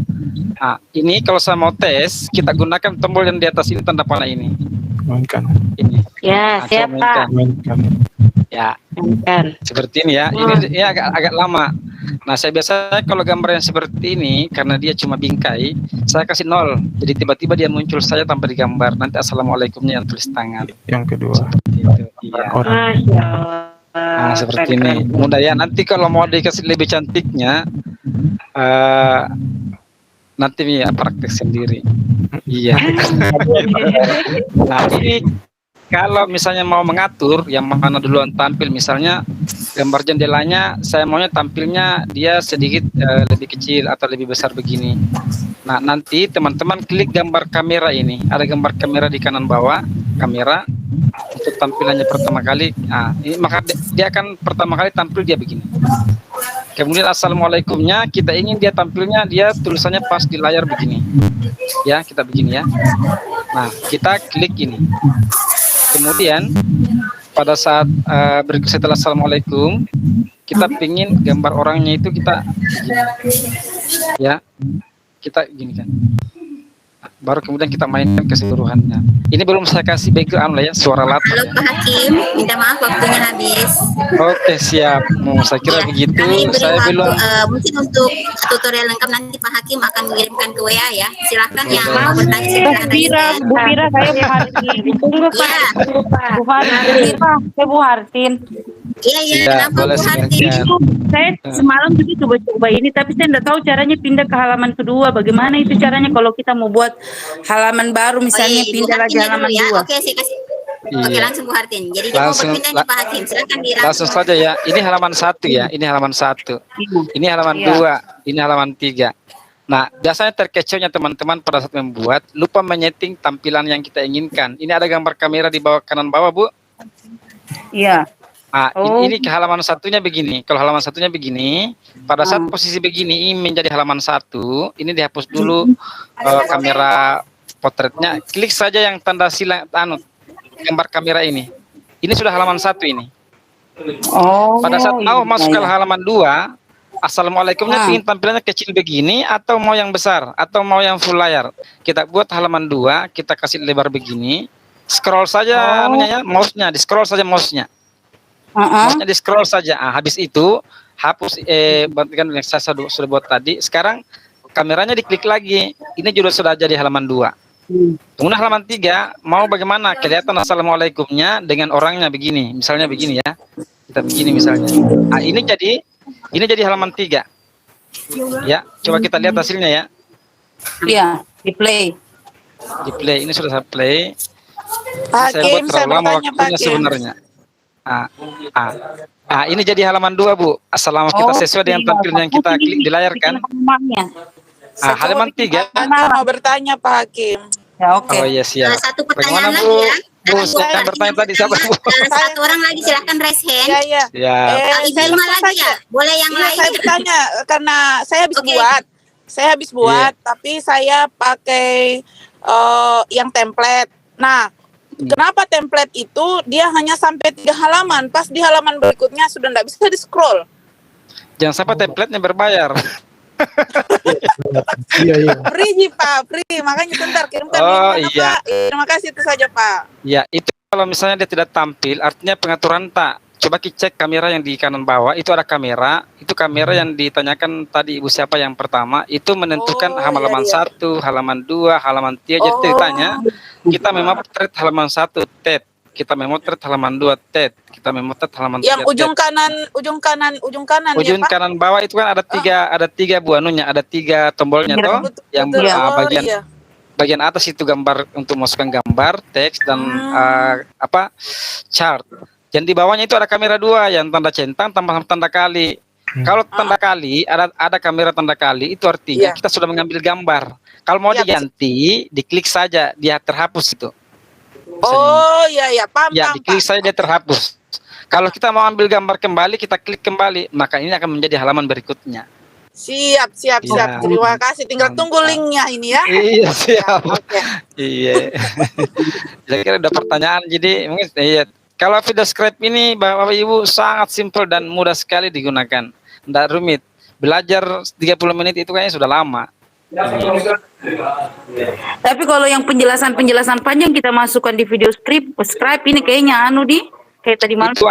Nah, ini kalau saya mau tes, kita gunakan tombol yang di atas ini, tanda panah ini. Mainkan. Ini. Ya, Nah, siap Pak. Mainkan. Ya, Mainkan. seperti ini ya. Ini agak lama. Nah, saya biasanya kalau gambar yang seperti ini, karena dia cuma bingkai, saya kasih 0. Jadi tiba-tiba dia muncul saja tanpa digambar. Nanti assalamualaikumnya yang tulis tangan. Yang kedua. Seperti itu. Iya. Masya Allah. Nah, seperti ini. Mudah ya. Nanti kalau mau dikasih lebih cantiknya, nanti ya praktek sendiri. Iya. Nah, ini kalau misalnya mau mengatur yang mana duluan tampil, misalnya gambar jendelanya saya maunya tampilnya dia sedikit lebih kecil atau lebih besar begini. Nah, nanti teman-teman klik gambar kamera ini. Ada gambar kamera di kanan bawah, kamera untuk tampilannya pertama kali. Nah, ini maka dia akan pertama kali tampil dia begini. Kemudian assalamualaikumnya kita ingin dia tampilnya dia tulisannya pas di layar begini. Ya, kita begini ya. Nah, kita klik ini. Kemudian pada saat setelah assalamualaikum kita pingin gambar orangnya itu kita begini. Ya, kita gini kan. Baru kemudian kita mainkan keseluruhannya. Ini belum saya kasih background lah ya, suara latar. Halo Pak Hakim, minta maaf waktunya habis. Oke, siap. Saya kira begitu. Kami beri Saya waktu, belum. mungkin untuk tutorial lengkap nanti Pak Hakim akan mengirimkan ke WA ya. Silakan yang Boleh. mau bertanya silahkan raise. Bu Pira, saya Bu Hartin. Tunggu Pak. Iya. Tunggu Pak. Bu Hartin, saya Bu Hartin. Iya, Ya, kenapa boleh Bu Hartin? silahkan. Itu saya semalam juga coba-coba ini, tapi saya tidak tahu caranya pindah ke halaman kedua. Bagaimana itu caranya kalau kita mau buat halaman baru, misalnya Ibu pindah lagi Hartin halaman dulu ya. 2. Oke, saya kasih. Iya. Oke, langsung Bu Hartin. Jadi dia mau Langsung, berpindah nih Pak Hakim. Silakan Langsung saja ya. Ini halaman 1 ya. Ini halaman 1. Ini halaman Iya. 2. Ini halaman 3. Nah, biasanya terkecohnya teman-teman pada saat membuat lupa menyeting tampilan yang kita inginkan. Ini ada gambar kamera di bawah kanan bawah, Bu. Iya. Nah, Oh. ini ke halaman satunya begini. Kalau halaman satunya begini, pada saat posisi begini ini menjadi halaman 1, ini dihapus dulu kamera potretnya. Klik saja yang tanda silang gambar kamera ini. Ini sudah halaman 1 ini. Oh. Pada saat mau masuk ke iya. halaman 2, assalamualaikumnya ingin tampilannya kecil begini atau mau yang besar atau mau yang full layar. Kita buat halaman 2, kita kasih lebar begini. Scroll saja anunya ya, mouse-nya, di scroll saja mouse-nya. Mouse-nya di scroll saja. Habis itu hapus kan yang saya sudah buat tadi. Sekarang kameranya diklik lagi. Ini juga sudah jadi halaman 2. Kemudian halaman 3, mau bagaimana kelihatan assalamualaikumnya dengan orangnya begini. Misalnya begini ya. Kita begini misalnya. Nah, ini jadi halaman 3. Ya, coba kita lihat hasilnya ya. Iya, di play. Di play, ini sudah saya play. Pak Saya buat Hakim, saya terlalu lama bertanya Pak waktunya Hakim. sebenarnya. Ini jadi halaman 2, Bu. Assalamu kita sesuai dengan iya. tampilan yang kita klik di layar kan. Halaman 3. Saya mau bertanya Pak Hakim. Ya, oke. Oh iya siap. Satu Bagaimana pertanyaan Bu? lagi ya. Bu, saya bertanya tadi siapa Bu? Satu orang lagi silakan raise hand. Iya, iya. Ya. Ibu Saya Ilma langsung lagi saja. ya. Boleh yang Iya, lain. saya bertanya karena saya habis Oke. buat. Saya habis buat, tapi saya pakai yang template. Nah, kenapa template itu dia hanya sampai 3 halaman, pas di halaman berikutnya sudah tidak bisa di-scroll. Jangan sampai template-nya berbayar. Iya. Free Pak, free. Makanya sebentar kirimkan Oh, linknya, iya. Pak. Terima kasih itu saja Pak. Ya, itu kalau misalnya dia tidak tampil, artinya pengaturan tak. Coba cek kamera yang di kanan bawah, itu ada kamera. Itu kamera yang ditanyakan tadi ibu siapa yang pertama, itu menentukan Oh, halaman iya, iya. 1, halaman 2, halaman 3. Jadi Oh. ceritanya kita memotret halaman 1, tet. Kita memotret halaman 2, tet. Kita memotret halaman 3, Yang ujung kanan, ujung kanan ujung ya, Pak? kanan bawah itu kan ada tiga buah anunya, ada 3 tombolnya toh. Betul, Yang betul. Oh, bagian iya. bagian atas itu gambar untuk masukkan gambar, teks dan chart. Dan di bawahnya itu ada kamera 2 yang tanda centang tambah tanda kali. Kalau tanda kali ada kamera tanda kali itu artinya Iya. kita sudah mengambil gambar. Kalau mau Iya, diganti, diklik saja dia terhapus itu. Oh, iya, iya, paham, Ya, paham, diklik Pak. saja dia terhapus. Kalau kita mau ambil gambar kembali, kita klik kembali, maka ini akan menjadi halaman berikutnya. Siap, siap, Iya. siap. Terima kasih. Tinggal tunggu linknya ini ya. Iya, siap. Oke. Iya. Saya kira ada pertanyaan, jadi mungkin iya. Kalau video script ini Bapak Ibu sangat simpel dan mudah sekali digunakan. Tidak rumit. Belajar 30 menit itu kayaknya sudah lama. Tapi kalau yang penjelasan panjang kita masukkan di video script ini kayaknya kayak tadi malam. Itu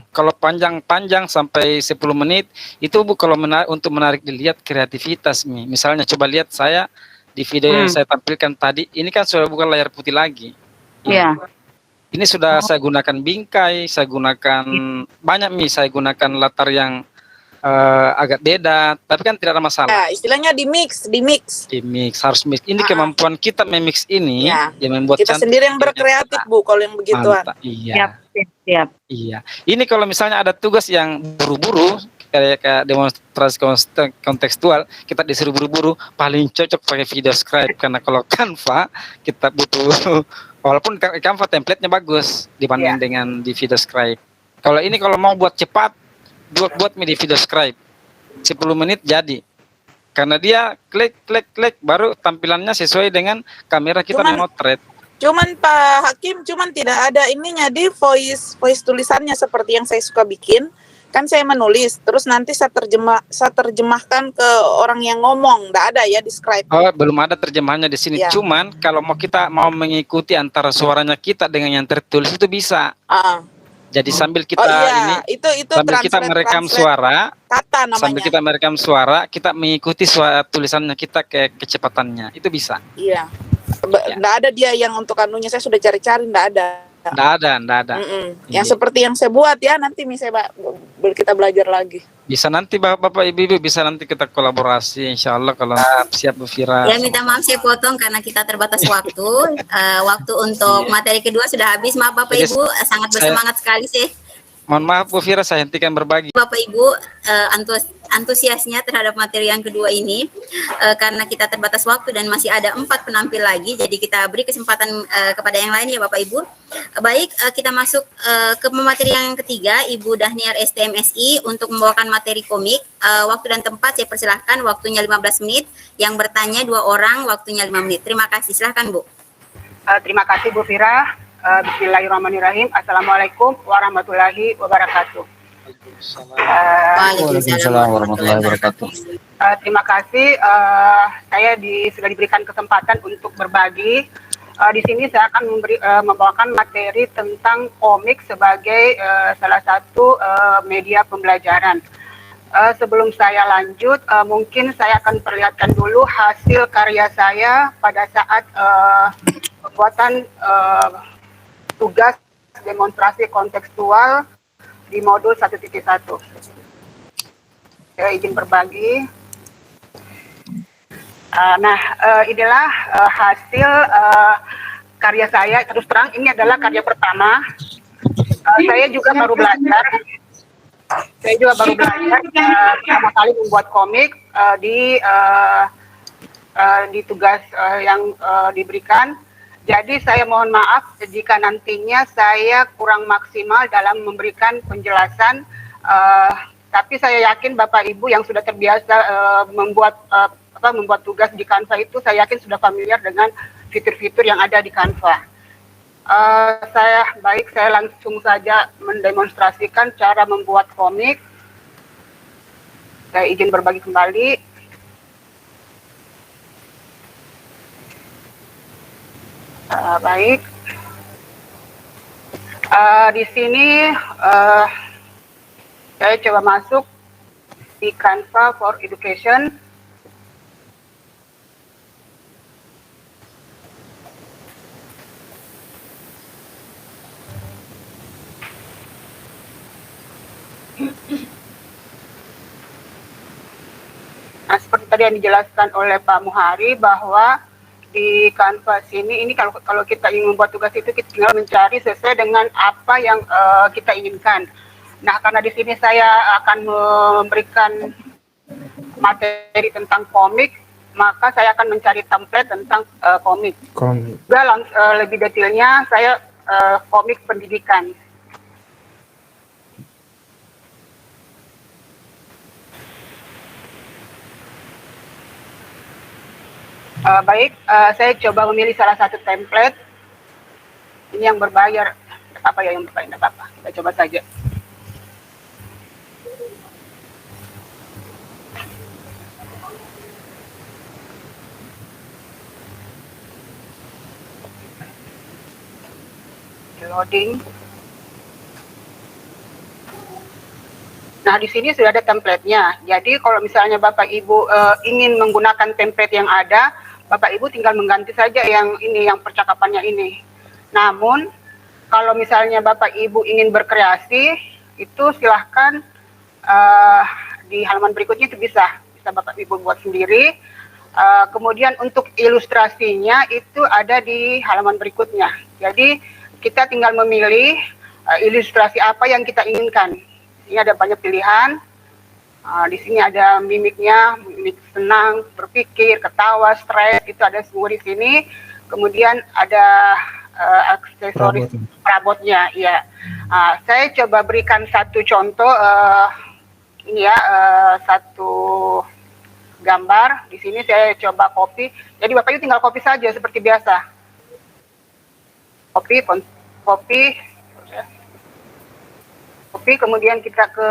kalau panjang sampai 10 menit itu Bu kalau untuk menarik dilihat kreativitas nih. Misalnya coba lihat saya di video yang saya tampilkan tadi, ini kan sudah bukan layar putih lagi. Iya. Ini sudah saya gunakan bingkai, saya gunakan banyak saya gunakan latar yang agak beda, tapi kan tidak ada masalah. Nah, istilahnya di mix. Harus mix. Ini kemampuan kita memix ini yang membuat Kita sendiri yang berkreatif, Bu, kalau yang begituan. Mantap, iya. Siap. Iya. Ini kalau misalnya ada tugas yang buru-buru, kayak demonstrasi kontekstual, kita disuruh buru-buru, paling cocok pakai video scribe karena kalau Canva kita butuh, walaupun Canva template-nya bagus dibanding dengan di video scribe. Kalau ini kalau mau buat cepat, buat di video scribe 10 menit jadi. Karena dia klik baru tampilannya sesuai dengan kamera kita memotret. Cuman Pak Hakim, tidak ada ininya di voice tulisannya seperti yang saya suka bikin. Kan saya menulis, terus nanti saya terjemahkan ke orang yang ngomong. Nggak ada ya di scribe. Oh, belum ada terjemahannya di sini. Ya. Cuman kalau kita mau mengikuti antara suaranya kita dengan yang tertulis itu bisa. Jadi sambil kita sambil kita merekam suara, kata namanya. sambil kita merekam suara, kita mengikuti tulisannya kita ke kecepatannya. Itu bisa. Iya. Nggak ada dia yang untuk anunya, saya sudah cari-cari, nggak ada. Nggak ada. Yang seperti yang saya buat ya, nanti misalnya kita belajar lagi. Bisa nanti Bapak Ibu bisa nanti kita kolaborasi insya Allah kalau siap Bu Fira. Ya minta maaf saya potong karena kita terbatas waktu. Waktu untuk materi kedua sudah habis. Maaf Bapak Ibu, sangat bersemangat sekali sih. Mohon maaf Bu Fira, saya hentikan berbagi. Bapak Ibu antusiasnya terhadap materi yang kedua ini karena kita terbatas waktu dan masih ada 4 penampil lagi, jadi kita beri kesempatan kepada yang lain ya Bapak Ibu. Baik, kita masuk ke materi yang ketiga, Ibu Dahniar STMSI untuk membawakan materi komik. Waktu dan tempat saya persilahkan, waktunya 15 menit, yang bertanya 2 orang, waktunya 5 menit. Terima kasih, silahkan Bu. Terima kasih Bu Fira. Bismillahirrahmanirrahim. Assalamualaikum warahmatullahi wabarakatuh. Waalaikumsalam warahmatullahi wabarakatuh. Terima kasih. Saya sudah diberikan kesempatan untuk berbagi. Di sini saya akan membawakan materi tentang komik sebagai salah satu media pembelajaran. Sebelum saya lanjut, mungkin saya akan perlihatkan dulu hasil karya saya pada saat pembuatan tugas demonstrasi kontekstual di modul 1.1. Saya izin berbagi. Inilah hasil karya saya. Terus terang, ini adalah karya pertama. Saya juga baru belajar. Pertama kali membuat komik di tugas yang diberikan. Jadi saya mohon maaf jika nantinya saya kurang maksimal dalam memberikan penjelasan, tapi saya yakin Bapak Ibu yang sudah terbiasa membuat tugas di Canva itu, saya yakin sudah familiar dengan fitur-fitur yang ada di Canva. Saya langsung saja mendemonstrasikan cara membuat komik. Saya izin berbagi kembali. Baik, di sini Saya coba masuk di Canva for Education. Nah, seperti tadi yang dijelaskan oleh Pak Muhari bahwa di Canva ini kalau kita ingin membuat tugas itu kita tinggal mencari sesuai dengan apa yang kita inginkan. Nah, karena di sini saya akan memberikan materi tentang komik, maka saya akan mencari template tentang komik. Juga lebih detailnya saya komik pendidikan. Baik, saya coba memilih salah satu template. Ini yang berbayar. Apa ya yang berbayar? Tidak apa-apa. Kita coba saja. Loading. Nah, di sini sudah ada template-nya. Jadi kalau misalnya Bapak Ibu ingin menggunakan template yang ada, Bapak Ibu tinggal mengganti saja yang ini, yang percakapannya ini. Namun, kalau misalnya Bapak Ibu ingin berkreasi, itu silahkan di halaman berikutnya itu bisa Bapak Ibu buat sendiri. Kemudian untuk ilustrasinya itu ada di halaman berikutnya. Jadi kita tinggal memilih ilustrasi apa yang kita inginkan. Ini ada banyak pilihan. Di sini ada mimiknya, mimik senang, berpikir, ketawa, stres, itu ada semua di sini. Kemudian ada aksesoris perabotnya, ya. Saya coba berikan satu contoh, ini ya, satu gambar. Di sini saya coba copy. Jadi Bapak Ibu tinggal copy saja seperti biasa. Copy, kemudian kita ke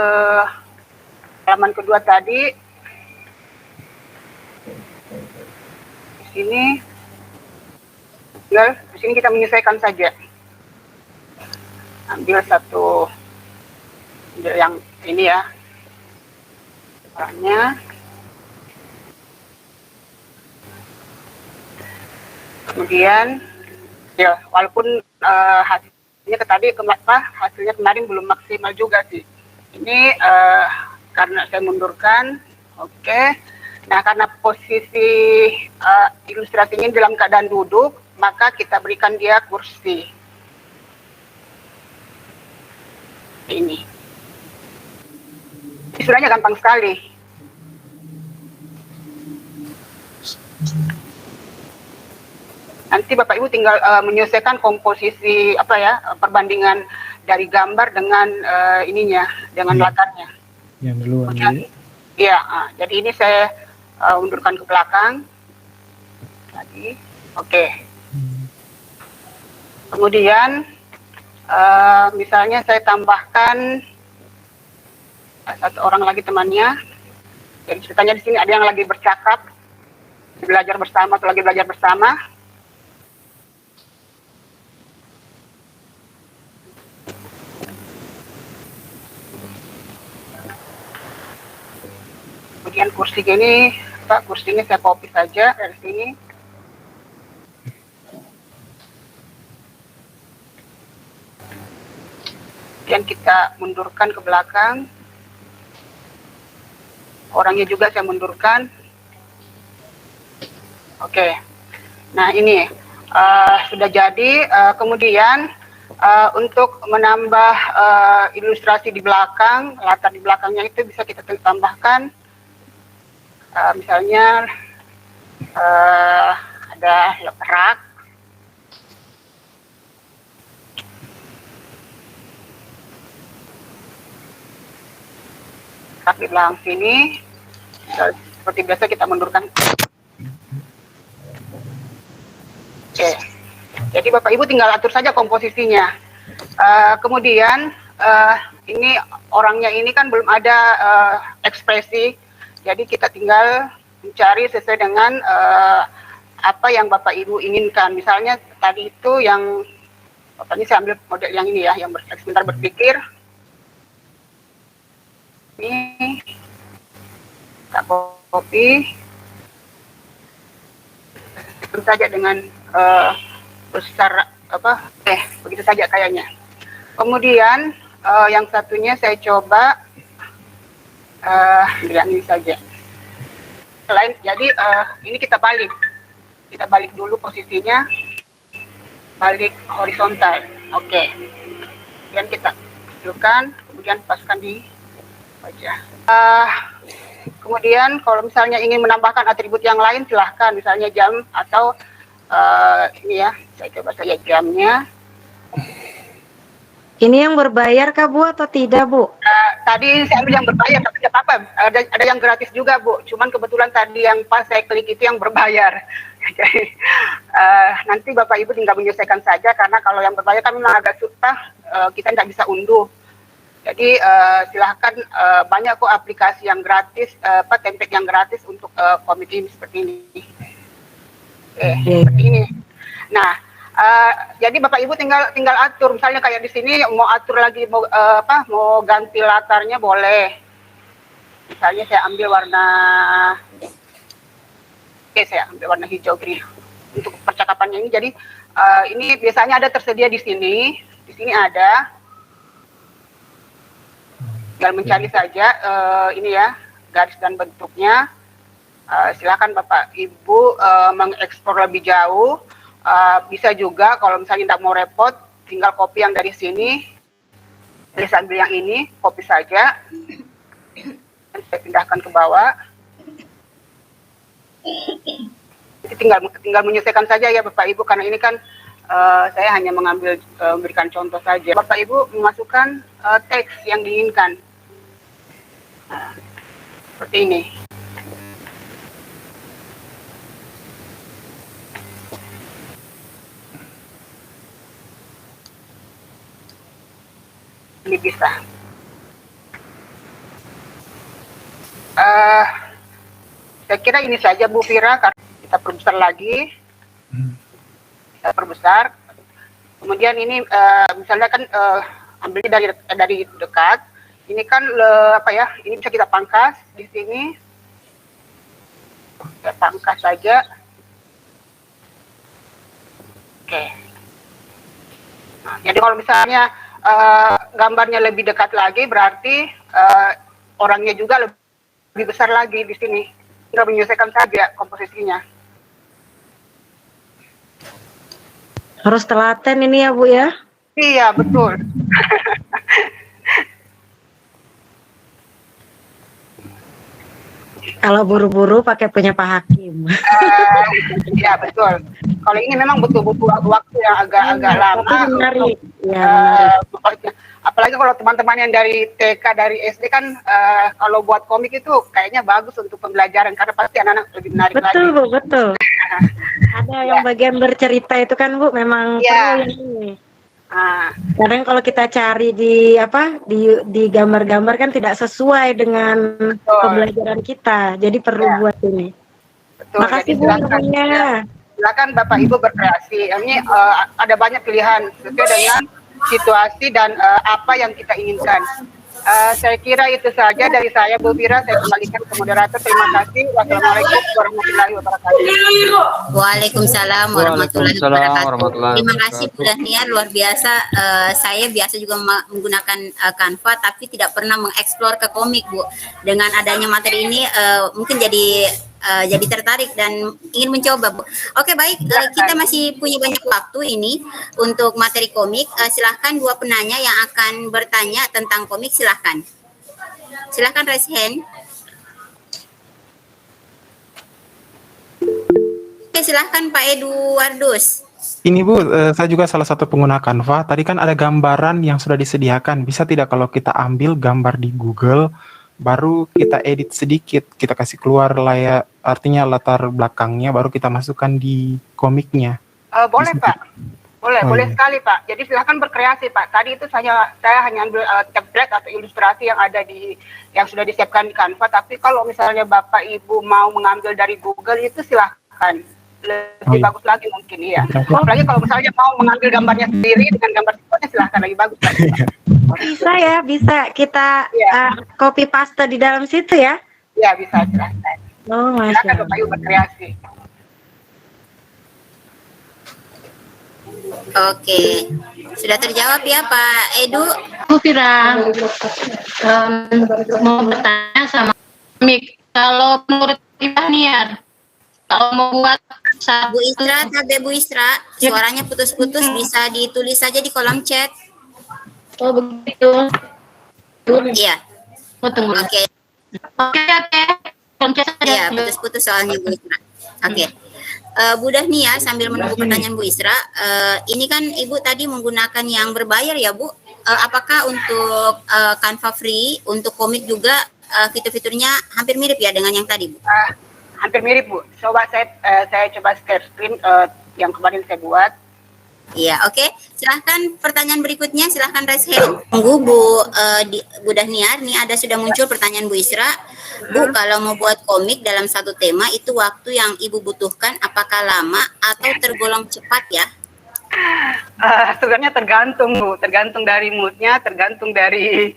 halaman kedua tadi. Di sini kita menyesuaikan saja. Ambil satu, yang ini ya, warnanya. Kemudian, ya walaupun hasilnya kemarin belum maksimal juga sih. Ini karena saya mundurkan, oke. Nah, karena posisi ilustrasinya dalam keadaan duduk, maka kita berikan dia kursi. Ini sebenarnya gampang sekali. Nanti Bapak Ibu tinggal menyesuaikan komposisi perbandingan dari gambar dengan ininya, dengan latarnya. Yang duluan dulu. Iya, jadi ini saya undurkan ke belakang. Tadi, oke. Kemudian, misalnya saya tambahkan satu orang lagi temannya. Jadi ceritanya di sini ada yang lagi bercakap, belajar bersama atau lagi belajar bersama. Kemudian kursi ini, kursinya saya copy saja dari sini. Kemudian kita mundurkan ke belakang. Orangnya juga saya mundurkan. Oke. Nah, ini sudah jadi. Kemudian untuk menambah ilustrasi di belakang, latar di belakangnya itu bisa kita tambahkan. Misalnya ada rak, di belakang sini. Seperti biasa kita mundurkan. Oke. Jadi Bapak Ibu tinggal atur saja komposisinya. Kemudian ini orangnya ini kan belum ada ekspresi. Jadi kita tinggal mencari sesuai dengan apa yang Bapak Ibu inginkan. Misalnya tadi itu yang, Bapak ini saya ambil model yang ini ya, yang sebentar berpikir. Ini kita copy. Tentu saja dengan besar begitu saja kayaknya. Kemudian yang satunya saya coba yang ini saja. Jadi ini kita balik dulu posisinya, balik horizontal. Oke. Kemudian kita kecilkan, kemudian paskan di wajah. Kemudian kalau misalnya ingin menambahkan atribut yang lain silahkan, misalnya jam atau ini ya, saya coba saja jamnya. Ini yang berbayar kah Bu atau tidak Bu? Tadi saya ambil yang berbayar, tapi tidak apa-apa. Ada yang gratis juga Bu. Cuman kebetulan tadi yang pas saya klik itu yang berbayar. Jadi nanti Bapak Ibu tinggal menyelesaikan saja, karena kalau yang berbayar kan memang agak susah, kita tidak bisa unduh. Jadi silahkan, banyak kok aplikasi yang gratis, template yang gratis untuk komik ini seperti ini. Seperti ini. Nah. Jadi Bapak Ibu tinggal atur, misalnya kayak di sini mau atur lagi mau ganti latarnya boleh. Misalnya saya ambil warna hijau green untuk percakapannya ini. Jadi ini biasanya ada tersedia di sini ada. Tinggal mencari saja ini ya, garis dan bentuknya. Silakan Bapak Ibu mengekspor lebih jauh. Bisa juga kalau misalnya tidak mau repot, tinggal copy yang dari sini, saya ambil yang ini, copy saja, dan saya pindahkan ke bawah. Jadi tinggal menyesuaikan saja ya Bapak Ibu, karena ini kan saya hanya memberikan contoh saja. Bapak Ibu memasukkan teks yang diinginkan, seperti ini. Ini bisa. Saya kira ini saja Bu Fira, karena kita perbesar lagi. Kita perbesar. Kemudian ini misalnya kan ambilnya dari dekat. Ini kan ini bisa kita pangkas di sini. Kita pangkas saja. Oke. Nah, jadi kalau misalnya gambarnya lebih dekat lagi, berarti orangnya juga lebih besar lagi di sini. Tinggal menyesuaikan saja komposisinya. Harus telaten ini ya Bu ya? Iya, betul. Kalau buru-buru pakai punya Pak Hakim. Ya betul. Kalau ini memang butuh waktu yang agak lama. Menarik. Apalagi kalau teman-teman yang dari TK, dari SD kan, kalau buat komik itu kayaknya bagus untuk pembelajaran, karena pasti anak-anak lebih menarik lagi. Betul Bu, betul. Ada yang bagian bercerita itu kan Bu, memang perlu yang ini. Kadang kalau kita cari di gambar-gambar kan tidak sesuai dengan pembelajaran kita, jadi perlu buat ini. Betul. Makasih Bu temannya. Silakan Bapak Ibu berkreasi. Ini ada banyak pilihan sesuai dengan situasi dan apa yang kita inginkan. Saya kira itu saja dari saya, Bu Fira. Saya kembalikan ke moderator. Terima kasih. Wassalamualaikum warahmatullahi wabarakatuh. Waalaikumsalam warahmatullahi wabarakatuh. Terima kasih Bu Dahlia, luar biasa. Saya biasa juga menggunakan Canva, tapi tidak pernah mengeksplor ke komik Bu. Dengan adanya materi ini mungkin jadi tertarik dan ingin mencoba Bu. Oke baik, kita masih punya banyak waktu ini untuk materi komik. Silahkan dua penanya yang akan bertanya tentang komik, silahkan raise hand. Oke, silahkan Pak Eduardus. Ini Bu, saya juga salah satu pengguna Canva. Tadi kan ada gambaran yang sudah disediakan. Bisa tidak kalau kita ambil gambar di Google, baru kita edit sedikit, kita kasih keluar artinya latar belakangnya, baru kita masukkan di komiknya. Boleh Pak, boleh sekali Pak. Jadi silahkan berkreasi Pak. Tadi itu saya hanya ambil template atau ilustrasi yang ada yang sudah disiapkan di Canva. Tapi kalau misalnya Bapak Ibu mau mengambil dari Google itu silahkan. Lebih bagus lagi mungkin ya. Apalagi kalau misalnya mau mengambil gambarnya sendiri dengan gambar sifatnya silahkan. akan lebih bagus lagi. Bisa ya, bisa kita copy paste di dalam situ ya? Iya, bisa, silahkan. Oh, Masya Silakan Bapak Ibu berkreasi. Oke, sudah terjawab ya Pak Edu? Bu Fira, mau bertanya sama Mik, kalau menurut Ibu Niar, kalau mau buat Bu Isra, Bu Isra, suaranya putus-putus, bisa ditulis saja di kolom chat. Oh begitu. Iya. Oh, tunggu. Oke. Oke. Kolom chat saja. Iya, putus-putus soalnya Bu Isra. Oke. Bu Dahnia, sambil menunggu pertanyaan Bu Isra, ini kan Ibu tadi menggunakan yang berbayar ya Bu? Apakah untuk Canva free, untuk komik juga fitur-fiturnya hampir mirip ya dengan yang tadi Bu? Hampir mirip Bu. Coba saya coba share screen yang kemarin saya buat. Iya, oke. Silahkan pertanyaan berikutnya, silahkan raise hand. Tunggu Bu Dahniar, nih sudah muncul pertanyaan Bu Isra. Bu, kalau mau buat komik dalam satu tema, itu waktu yang Ibu butuhkan apakah lama atau tergolong cepat ya? Sebenarnya tergantung Bu, tergantung dari moodnya, tergantung dari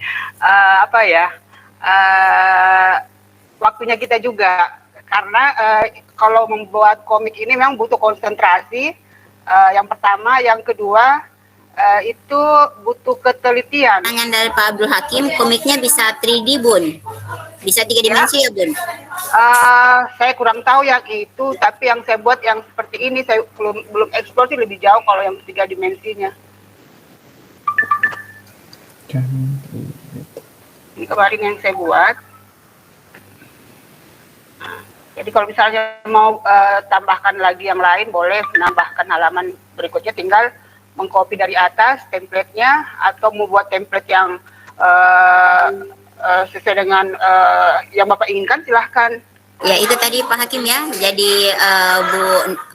waktunya kita juga. Karena kalau membuat komik ini memang butuh konsentrasi. Yang pertama, yang kedua itu butuh ketelitian. Pertanyaan dari Pak Abdul Hakim, komiknya bisa 3D Bun? Bisa 3 dimensi ya Bun? Saya kurang tahu yang itu, tapi yang saya buat yang seperti ini saya belum eksplor sih lebih jauh kalau yang 3 dimensinya. Ini kemarin yang saya buat. Jadi kalau misalnya mau tambahkan lagi yang lain, boleh menambahkan halaman berikutnya, tinggal mengcopy dari atas template-nya, atau membuat template yang sesuai dengan yang Bapak inginkan, silahkan. Ya itu tadi Pak Hakim ya, jadi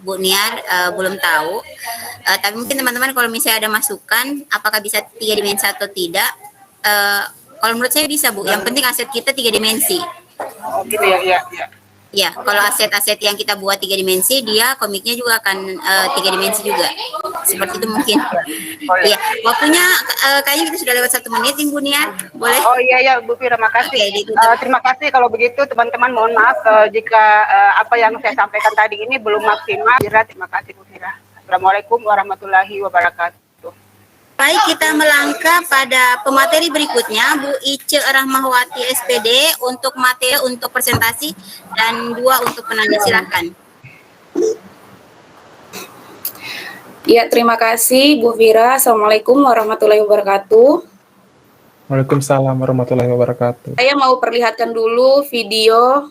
Bu Niar belum tahu, tapi mungkin teman-teman kalau misalnya ada masukan, apakah bisa 3 dimensi atau tidak, kalau menurut saya bisa Bu, yang penting aset kita 3 dimensi. Oh gitu ya, iya. Ya, kalau aset-aset yang kita buat 3 dimensi, dia komiknya juga akan 3 dimensi juga. Seperti itu mungkin. Iya, waktunya kayaknya kita sudah lewat 1 menit, Bu Niar. Boleh? Oh iya Bu Fira, makasih. Terima kasih kalau begitu teman-teman, mohon maaf jika apa yang saya sampaikan tadi ini belum maksimal. Terima kasih Bu Fira. Assalamualaikum warahmatullahi wabarakatuh. Baik, kita melangkah pada pemateri berikutnya, Bu Ice Rahmawati SPD untuk materi untuk presentasi dan 2 untuk penanya, silahkan. Ya, terima kasih Bu Fira. Assalamualaikum warahmatullahi wabarakatuh. Waalaikumsalam warahmatullahi wabarakatuh. Saya mau perlihatkan dulu video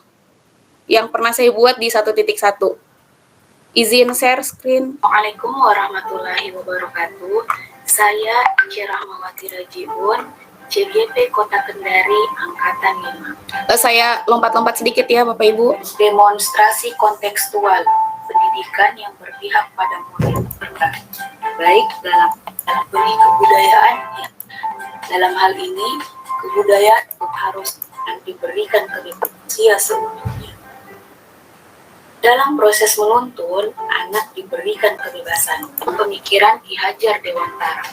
yang pernah saya buat di 1.1. Izin share screen. Assalamualaikum warahmatullahi wabarakatuh. Saya Ice Rahmawati Rajiun, CGP Kota Kendari, Angkatan 5. Saya lompat-lompat sedikit ya Bapak Ibu. Demonstrasi kontekstual pendidikan yang berpihak pada murid, baik dalam benih kebudayaan. Ya. Dalam hal ini, kebudayaan harus diberikan kebebasan seutuhnya. Dalam proses menuntun, anak diberikan kebebasan. Pemikiran Ki Hajar Dewantara.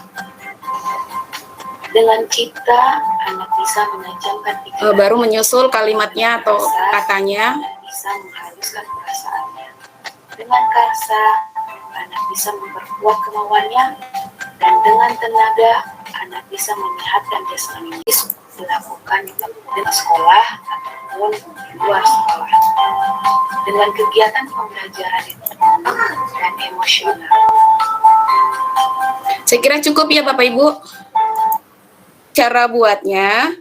Dengan cipta, anak bisa menajamkan pikiran. Baru menyusul kalimatnya atau katanya. Bisa menghaluskan perasaannya. Dengan karsa, anak bisa memperkuat kemauannya. Dan dengan tenaga, anak bisa menyehatkan jasmani. Dilakukan di sekolah ataupun di luar sekolah. Dengan kegiatan pembelajaran dan emosional. Saya kira cukup ya Bapak Ibu. Cara buatnya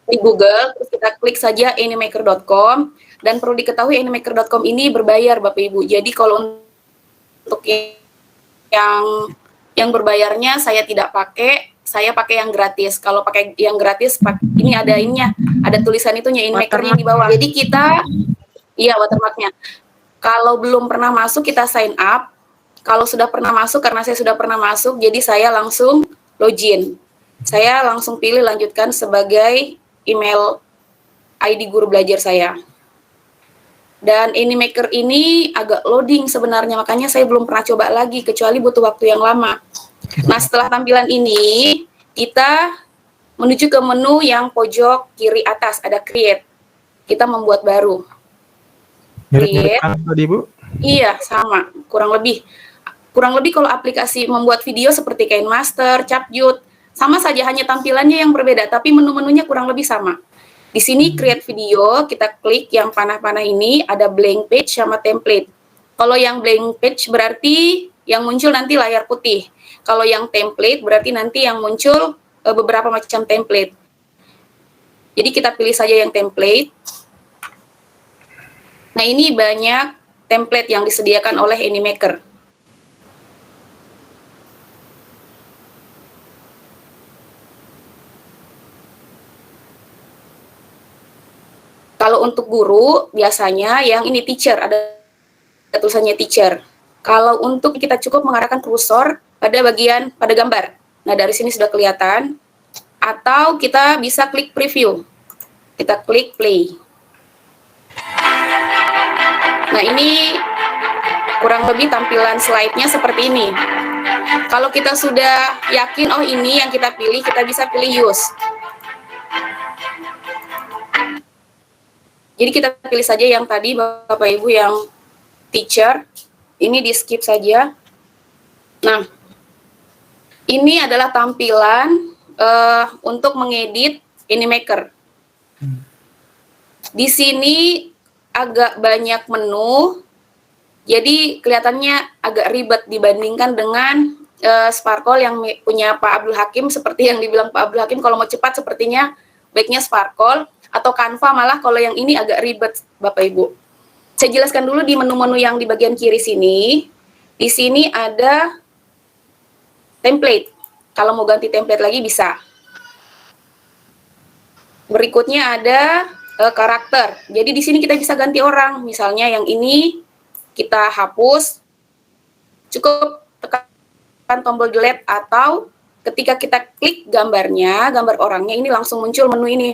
di Google, terus kita klik saja animaker.com, dan perlu diketahui animaker.com ini berbayar Bapak Ibu. Jadi kalau untuk yang berbayarnya saya tidak pakai, saya pakai yang gratis. Kalau pakai yang gratis, ini ada ininya, ada tulisan itunya, animakernya di bawah. Jadi kita iya, watermarknya. Kalau belum pernah masuk, kita sign up. Kalau sudah pernah masuk, karena saya sudah pernah masuk, jadi saya langsung login. Saya langsung pilih lanjutkan sebagai email ID guru belajar saya. Dan Animaker ini agak loading sebenarnya, makanya saya belum pernah coba lagi, kecuali butuh waktu yang lama. Nah, setelah tampilan ini, kita menuju ke menu yang pojok kiri atas, ada create. Kita membuat baru. Mirip-mirip Create. kan tadi, Bu? Iya, sama, kurang lebih. Kurang lebih kalau aplikasi membuat video seperti KineMaster, CapCut, sama saja, hanya tampilannya yang berbeda, tapi menu-menunya kurang lebih sama. Di sini create video, kita klik yang panah-panah ini, ada blank page sama template. Kalau yang blank page berarti yang muncul nanti layar putih. Kalau yang template berarti nanti yang muncul beberapa macam template. Jadi kita pilih saja yang template. Nah, ini banyak template yang disediakan oleh Animaker. Kalau untuk guru, biasanya yang ini teacher, ada tulisannya teacher. Kalau untuk kita cukup mengarahkan kursor pada bagian, pada gambar. Nah, dari sini sudah kelihatan. Atau kita bisa klik preview. Kita klik play. Nah, ini kurang lebih tampilan slide-nya seperti ini. Kalau kita sudah yakin, oh ini yang kita pilih, kita bisa pilih use. Jadi kita pilih saja yang tadi Bapak Ibu yang teacher, ini di skip saja. Nah, ini adalah tampilan untuk mengedit Animaker. Di sini agak banyak menu, jadi kelihatannya agak ribet dibandingkan dengan Sparkle yang punya Pak Abdul Hakim, seperti yang dibilang Pak Abdul Hakim, kalau mau cepat sepertinya baiknya Sparkle. Atau Canva, malah kalau yang ini agak ribet, Bapak Ibu. Saya jelaskan dulu di menu-menu yang di bagian kiri sini. Di sini ada template. Kalau mau ganti template lagi bisa. Berikutnya ada karakter. Jadi di sini kita bisa ganti orang. Misalnya yang ini kita hapus. Cukup tekan tombol delete, atau ketika kita klik gambarnya, gambar orangnya, ini langsung muncul menu ini.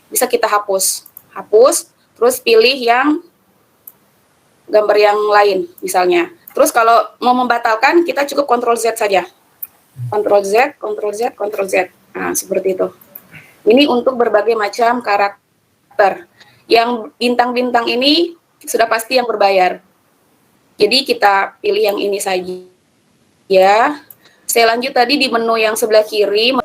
Bisa kita hapus, terus pilih yang gambar yang lain misalnya. Terus kalau mau membatalkan, kita cukup Ctrl Z saja. Ctrl Z, Ctrl Z, Ctrl Z. Nah, seperti itu. Ini untuk berbagai macam karakter. Yang bintang-bintang ini sudah pasti yang berbayar. Jadi kita pilih yang ini saja. Ya. Saya lanjut tadi di menu yang sebelah kiri,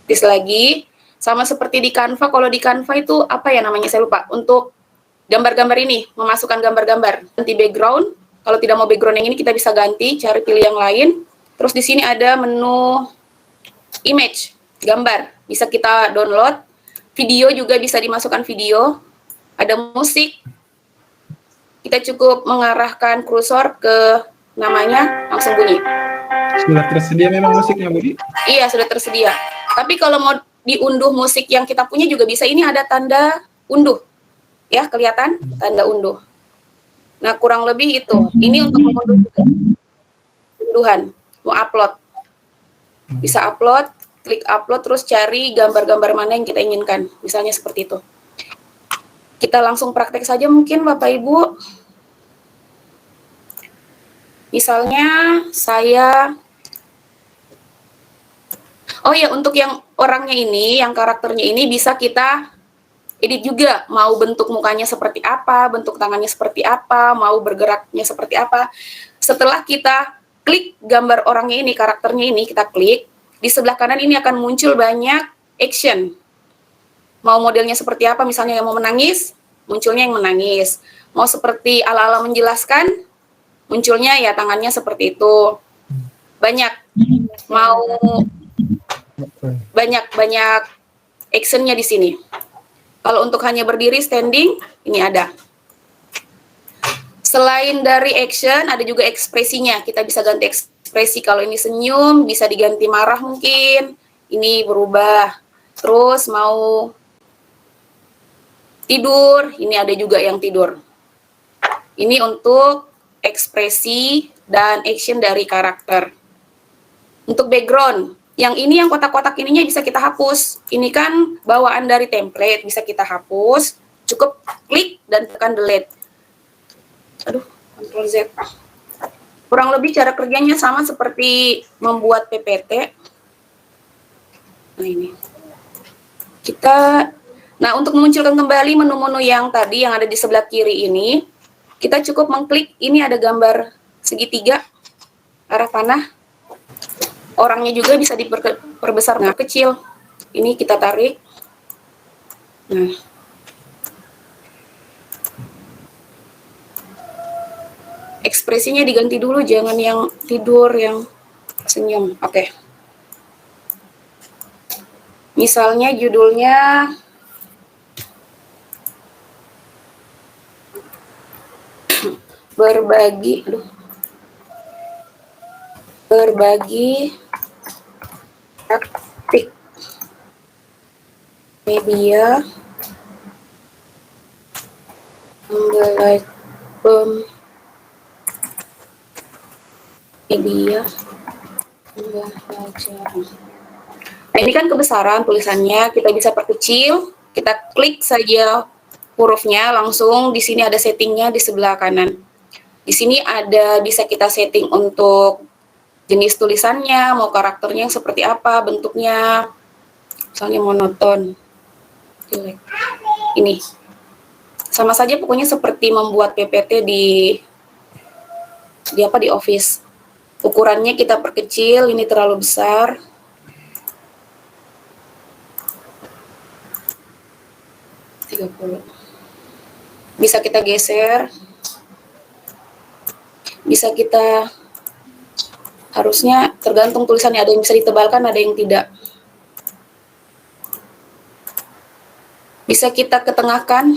lagi. Sama seperti di Canva, kalau di Canva itu apa ya namanya, saya lupa. Untuk gambar-gambar ini, memasukkan gambar-gambar. Ganti background, kalau tidak mau background yang ini kita bisa ganti, cari pilih yang lain. Terus di sini ada menu image, gambar. Bisa kita download. Video juga bisa dimasukkan video. Ada musik. Kita cukup mengarahkan kursor ke namanya, langsung bunyi. Sudah tersedia memang musiknya, Budi? Iya, sudah tersedia. Tapi kalau mau diunduh musik yang kita punya juga bisa. Ini ada tanda unduh, ya, kelihatan tanda unduh. Nah, kurang lebih itu. Ini untuk mengunduh juga. Unduhan, mau upload, bisa upload, klik upload, terus cari gambar-gambar mana yang kita inginkan. Misalnya seperti itu. Kita langsung praktek saja mungkin Bapak Ibu. Misalnya saya, oh ya, untuk yang orangnya ini, yang karakternya ini bisa kita edit juga. Mau bentuk mukanya seperti apa, bentuk tangannya seperti apa, mau bergeraknya seperti apa. Setelah kita klik gambar orangnya ini, karakternya ini, kita klik, di sebelah kanan ini akan muncul banyak action. Mau modelnya seperti apa, misalnya yang mau menangis, munculnya yang menangis. Mau seperti ala-ala menjelaskan, munculnya ya tangannya seperti itu. Banyak. Mau banyak actionnya di sini. Kalau untuk hanya berdiri, standing, ini ada. Selain dari action, ada juga ekspresinya. Kita bisa ganti ekspresi. Kalau ini senyum, bisa diganti marah mungkin. Ini berubah. Terus mau tidur, ini ada juga yang tidur. Ini untuk ekspresi dan action dari karakter. Untuk background, yang ini yang kotak-kotak ininya bisa kita hapus. Ini kan bawaan dari template, bisa kita hapus. Cukup klik dan tekan delete. Aduh, Ctrl Z. Kurang lebih cara kerjanya sama seperti membuat PPT. Nah ini. Nah untuk memunculkan kembali menu-menu yang tadi yang ada di sebelah kiri ini, kita cukup mengklik, ini ada gambar segitiga, arah panah. Orangnya juga bisa diperbesar, nah kecil. Ini kita tarik. Nah. Ekspresinya diganti dulu, jangan yang tidur, yang senyum. Oke. Misalnya judulnya berbagi praktik media pembelajaran Nah ini kan kebesaran tulisannya, kita bisa perkecil, kita klik saja hurufnya, langsung di sini ada settingnya di sebelah kanan. Di sini ada bisa kita setting untuk jenis tulisannya, mau karakternya yang seperti apa, bentuknya, misalnya monoton. Ini sama saja pokoknya seperti membuat PPT di Office. Ukurannya kita perkecil, ini terlalu besar. Bisa kita geser. Bisa kita, harusnya tergantung tulisannya, ada yang bisa ditebalkan, ada yang tidak. Bisa kita ketengahkan.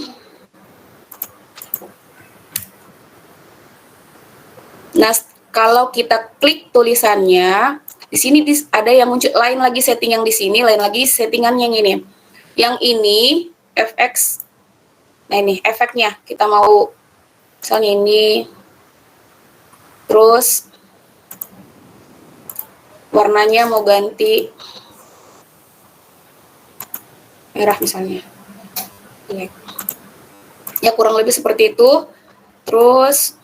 Nah, kalau kita klik tulisannya, di sini ada yang muncul lain lagi setting yang di sini, lain lagi settingan yang ini. Yang ini FX. Nah ini efeknya, kita mau misalnya ini, terus warnanya mau ganti merah misalnya. Ya kurang lebih seperti itu. Terus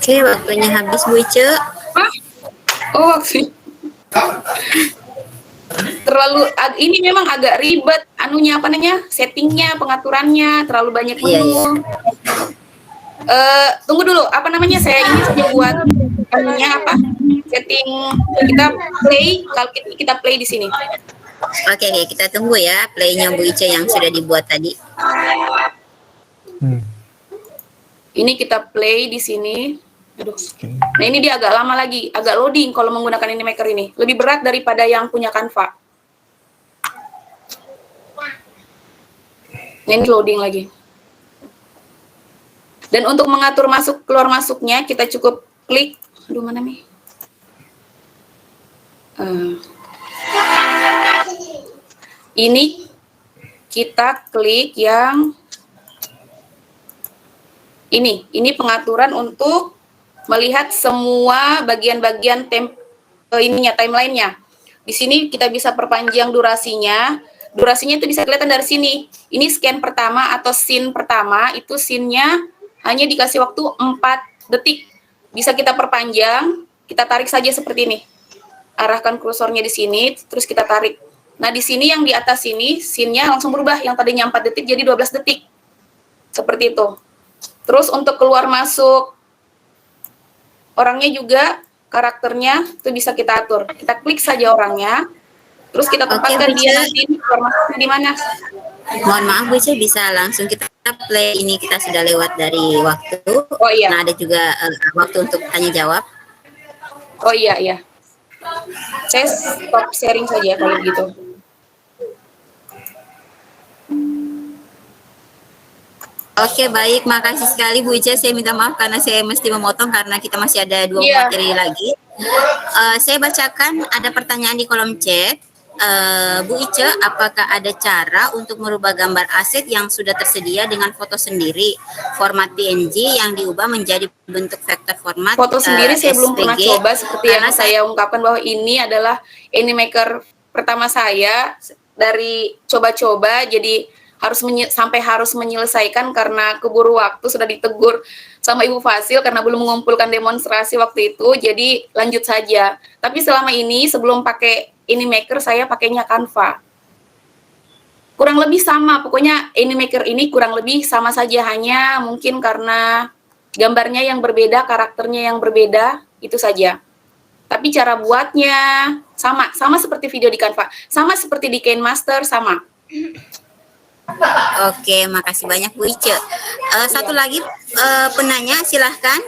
Oke, waktunya habis Bu Ice. Oh, terlalu ini memang agak ribet anunya apa namanya settingnya, pengaturannya terlalu banyak menu. Tunggu dulu, apa namanya saya ini saja buat anunya apa setting kita play, kalau kita play di sini. Oke, kita tunggu ya playnya Bu Ice yang sudah dibuat tadi. Ini kita play di sini. Aduh. Nah ini dia agak lama lagi, agak loading kalau menggunakan Animaker ini. Lebih berat daripada yang punya Canva. Nah, ini loading lagi. Dan untuk mengatur masuk keluar masuknya kita cukup klik. Aduh mana nih? Ini kita klik yang ini pengaturan untuk melihat semua bagian-bagian timeline-nya. Di sini kita bisa perpanjang durasinya. Durasinya itu bisa kelihatan dari sini. Ini scan pertama atau scene pertama, itu scene-nya hanya dikasih waktu 4 detik. Bisa kita perpanjang, kita tarik saja seperti ini. Arahkan kursornya di sini, terus kita tarik. Nah, di sini yang di atas ini, scene-nya langsung berubah. Yang tadinya 4 detik jadi 12 detik. Seperti itu. Terus untuk keluar masuk orangnya juga, karakternya itu bisa kita atur. Kita klik saja orangnya, terus kita tempatkan dia nanti keluar masuknya di mana. Mohon maaf Bu Ice, bisa langsung kita play, ini kita sudah lewat dari waktu. Oh iya. Nah ada juga waktu untuk tanya jawab. Oh iya. Saya stop sharing saja kalau begitu. Oke, baik. Makasih sekali Bu Ica. Saya minta maaf karena saya mesti memotong karena kita masih ada 2 Iya. materi lagi. Saya bacakan ada pertanyaan di kolom chat. Bu Ica, apakah ada cara untuk merubah gambar aset yang sudah tersedia dengan foto sendiri, format PNG yang diubah menjadi bentuk vektor format Foto sendiri saya belum pernah SVG? coba, seperti yang Karena saya ungkapkan bahwa ini adalah Animaker pertama saya dari coba-coba, jadi sampai harus menyelesaikan karena keburu waktu, sudah ditegur sama Ibu Fasil karena belum mengumpulkan demonstrasi waktu itu, jadi lanjut saja. Tapi selama ini sebelum pakai Animaker saya pakainya Canva. Kurang lebih sama, pokoknya Animaker ini kurang lebih sama saja, hanya mungkin karena gambarnya yang berbeda, karakternya yang berbeda, itu saja. Tapi cara buatnya sama seperti video di Canva, sama seperti di KineMaster, sama. Oke, makasih banyak Bu Ica. Satu lagi penanya, silahkan.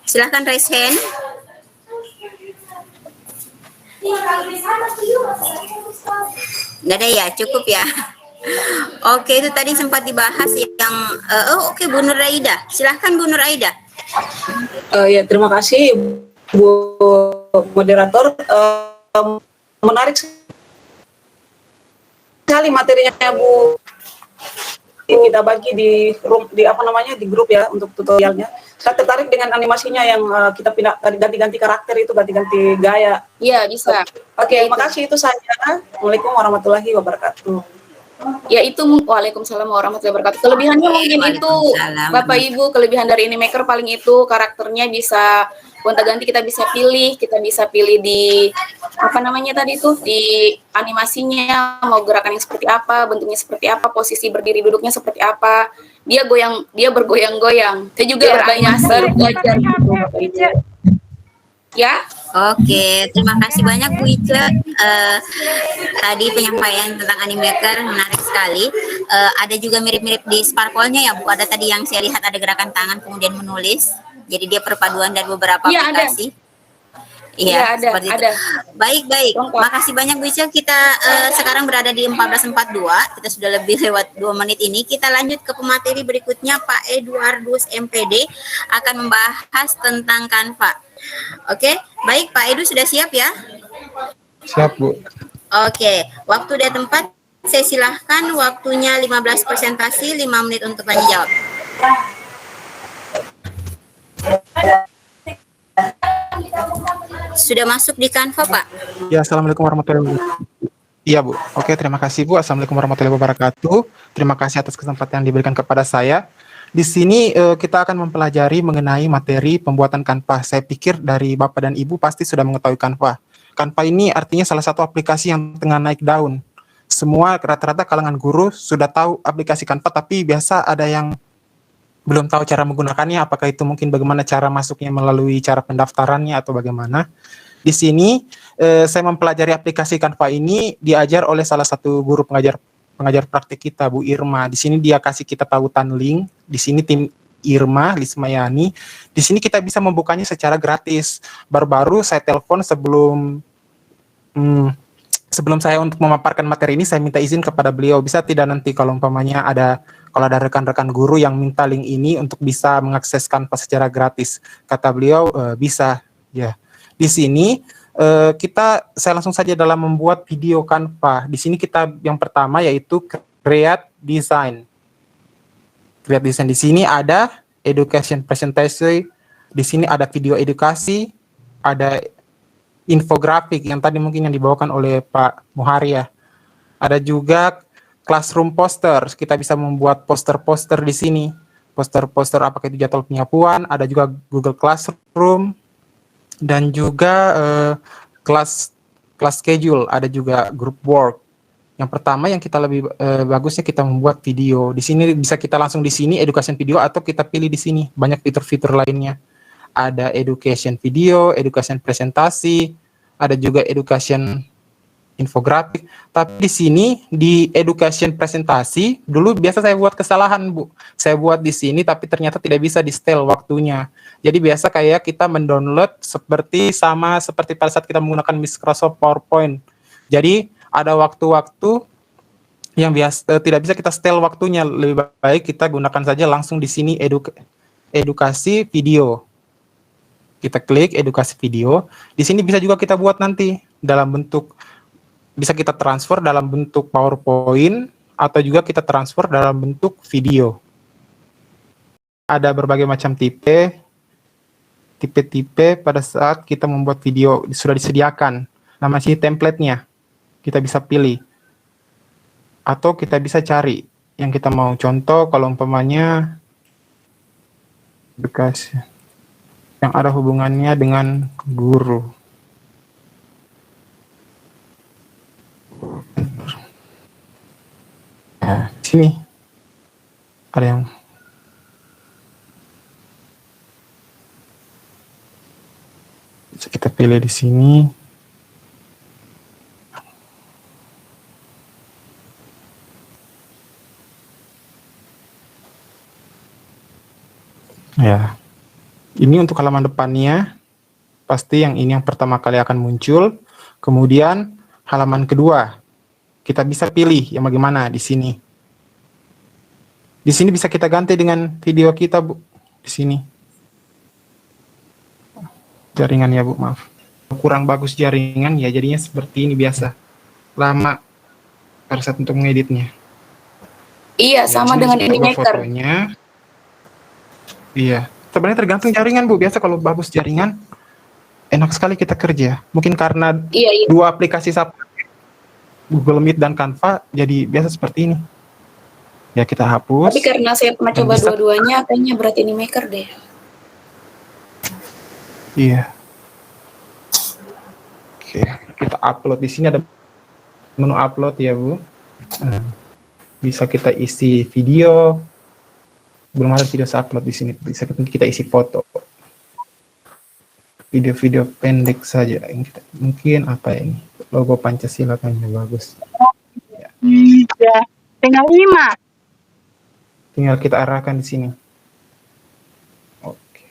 Silahkan raise hand. Nggak ada ya, cukup ya. Oke, itu tadi sempat dibahas yang oke, Bu Nur Aida. Silahkan Bu Nur Aida. Ya, terima kasih Bu moderator. Menarik sekali materinya Bu. Kita bagi di grup ya untuk tutorialnya. Saya tertarik dengan animasinya yang kita pindah ganti-ganti karakter itu, ganti-ganti gaya. Iya, bisa. Oke, terima kasih, itu saja. Assalamualaikum warahmatullahi wabarakatuh. Ya itu, waalaikumsalam warahmatullahi wabarakatuh. Kelebihannya mungkin itu, Bapak Ibu, kelebihan dari Animaker paling itu karakternya bisa gonta-ganti, kita bisa pilih di apa namanya tadi itu, di animasinya mau gerakan yang seperti apa, bentuknya seperti apa, posisi berdiri duduknya seperti apa. Dia bergoyang-goyang. Saya juga belajar gitu, Bapak Ibu. Ya. Oke, terima kasih banyak Bu Ica. Tadi penyampaian tentang Animaker menarik sekali. Ada juga mirip-mirip di Sparkle-nya ya Bu. Ada tadi yang saya lihat ada gerakan tangan kemudian menulis. Jadi dia perpaduan dari beberapa aplikasi. Iya, seperti itu. Baik. Makasih banyak Bu Ica. Kita sekarang berada di 14.42. Kita sudah lebih lewat 2 menit ini. Kita lanjut ke pemateri berikutnya. Pak Eduardus MPD akan membahas tentang Canva. Oke, baik Pak Edu sudah siap ya? Siap Bu. Oke, waktu dan tempat saya silahkan, waktunya 15 presentasi, 5 menit untuk tanya jawab. Sudah masuk di Canva Pak? Ya, Assalamualaikum warahmatullahi wabarakatuh. Iya Bu, oke, terima kasih Bu. Assalamualaikum warahmatullahi wabarakatuh. Terima kasih atas kesempatan yang diberikan kepada saya. Di sini kita akan mempelajari mengenai materi pembuatan Canva. Saya pikir dari Bapak dan Ibu pasti sudah mengetahui Canva. Canva ini artinya salah satu aplikasi yang tengah naik daun. Semua rata-rata kalangan guru sudah tahu aplikasi Canva, tapi biasa ada yang belum tahu cara menggunakannya. Apakah itu mungkin bagaimana cara masuknya melalui cara pendaftarannya atau bagaimana. Di sini saya mempelajari aplikasi Canva ini diajar oleh salah satu guru pengajar praktik kita, Bu Irma. Di sini dia kasih kita tautan link. Di sini tim Irma Lismayani. Di sini kita bisa membukanya secara gratis. Baru-baru saya telepon sebelum saya untuk memaparkan materi ini, saya minta izin kepada beliau, bisa tidak nanti kalau umpamanya kalau ada rekan-rekan guru yang minta link ini untuk bisa mengakses Canva secara gratis. Kata beliau bisa. Ya. Di sini saya langsung saja dalam membuat video Canva. Di sini kita yang pertama yaitu Create Design. Create Design di sini ada Education Presentation, di sini ada video edukasi, ada infografik yang tadi mungkin yang dibawakan oleh Pak Muhari ya. Ada juga Classroom Poster, kita bisa membuat poster-poster di sini. Poster-poster apakah itu jadwal penyapuan, ada juga Google Classroom, dan juga kelas schedule, ada juga group work. Yang pertama yang kita lebih bagusnya kita membuat video. Di sini bisa kita langsung di sini education video atau kita pilih di sini banyak fitur-fitur lainnya. Ada education video, education presentasi, ada juga education infografik. Tapi di sini di education presentasi dulu biasa saya buat kesalahan Bu. Saya buat di sini tapi ternyata tidak bisa di setel waktunya. Jadi biasa kayak kita mendownload seperti pada saat kita menggunakan Microsoft PowerPoint. Jadi ada waktu-waktu yang biasa tidak bisa kita setel waktunya, lebih baik kita gunakan saja langsung di sini edukasi video. Kita klik edukasi video. Di sini bisa juga kita buat nanti dalam bentuk, bisa kita transfer dalam bentuk PowerPoint atau juga kita transfer dalam bentuk video. Ada berbagai macam tipe pada saat kita membuat video sudah disediakan. Nama sini template-nya. Kita bisa pilih. Atau kita bisa cari yang kita mau. Contoh kalau umpamanya bekas yang ada hubungannya dengan guru. Nah, sini ada yang bisa kita pilih di sini. Ya, ini untuk halaman depannya, pasti yang ini yang pertama kali akan muncul. Kemudian halaman kedua, kita bisa pilih yang bagaimana di sini. Di sini bisa kita ganti dengan video kita, Bu. Di sini. Jaringan ya, Bu, maaf. Kurang bagus jaringan, ya jadinya seperti ini biasa. Lama pada saat untuk mengeditnya. Iya, sama dengan Animaker. Fotonya. Iya, sebenarnya tergantung jaringan, Bu. Biasa kalau bagus jaringan, enak sekali kita kerja. Mungkin karena dua aplikasi Google Meet dan Canva, jadi biasa seperti ini. Ya, kita hapus. Tapi karena saya pernah coba dua-duanya, kayaknya berat Animaker deh. Iya. Oke, kita upload. Di sini ada menu upload ya, Bu. Bisa kita isi video. Belum ada video upload di sini. Bisa kita isi foto. Video-video pendek saja. Mungkin apa ini? Logo Pancasila kan bagus. Ya. Tinggal 5. Tinggal kita arahkan di sini. Oke.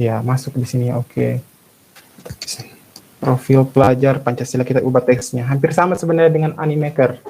Ya, masuk di sini. Oke. Profil pelajar Pancasila, kita ubah teksnya. Hampir sama sebenarnya dengan Animaker.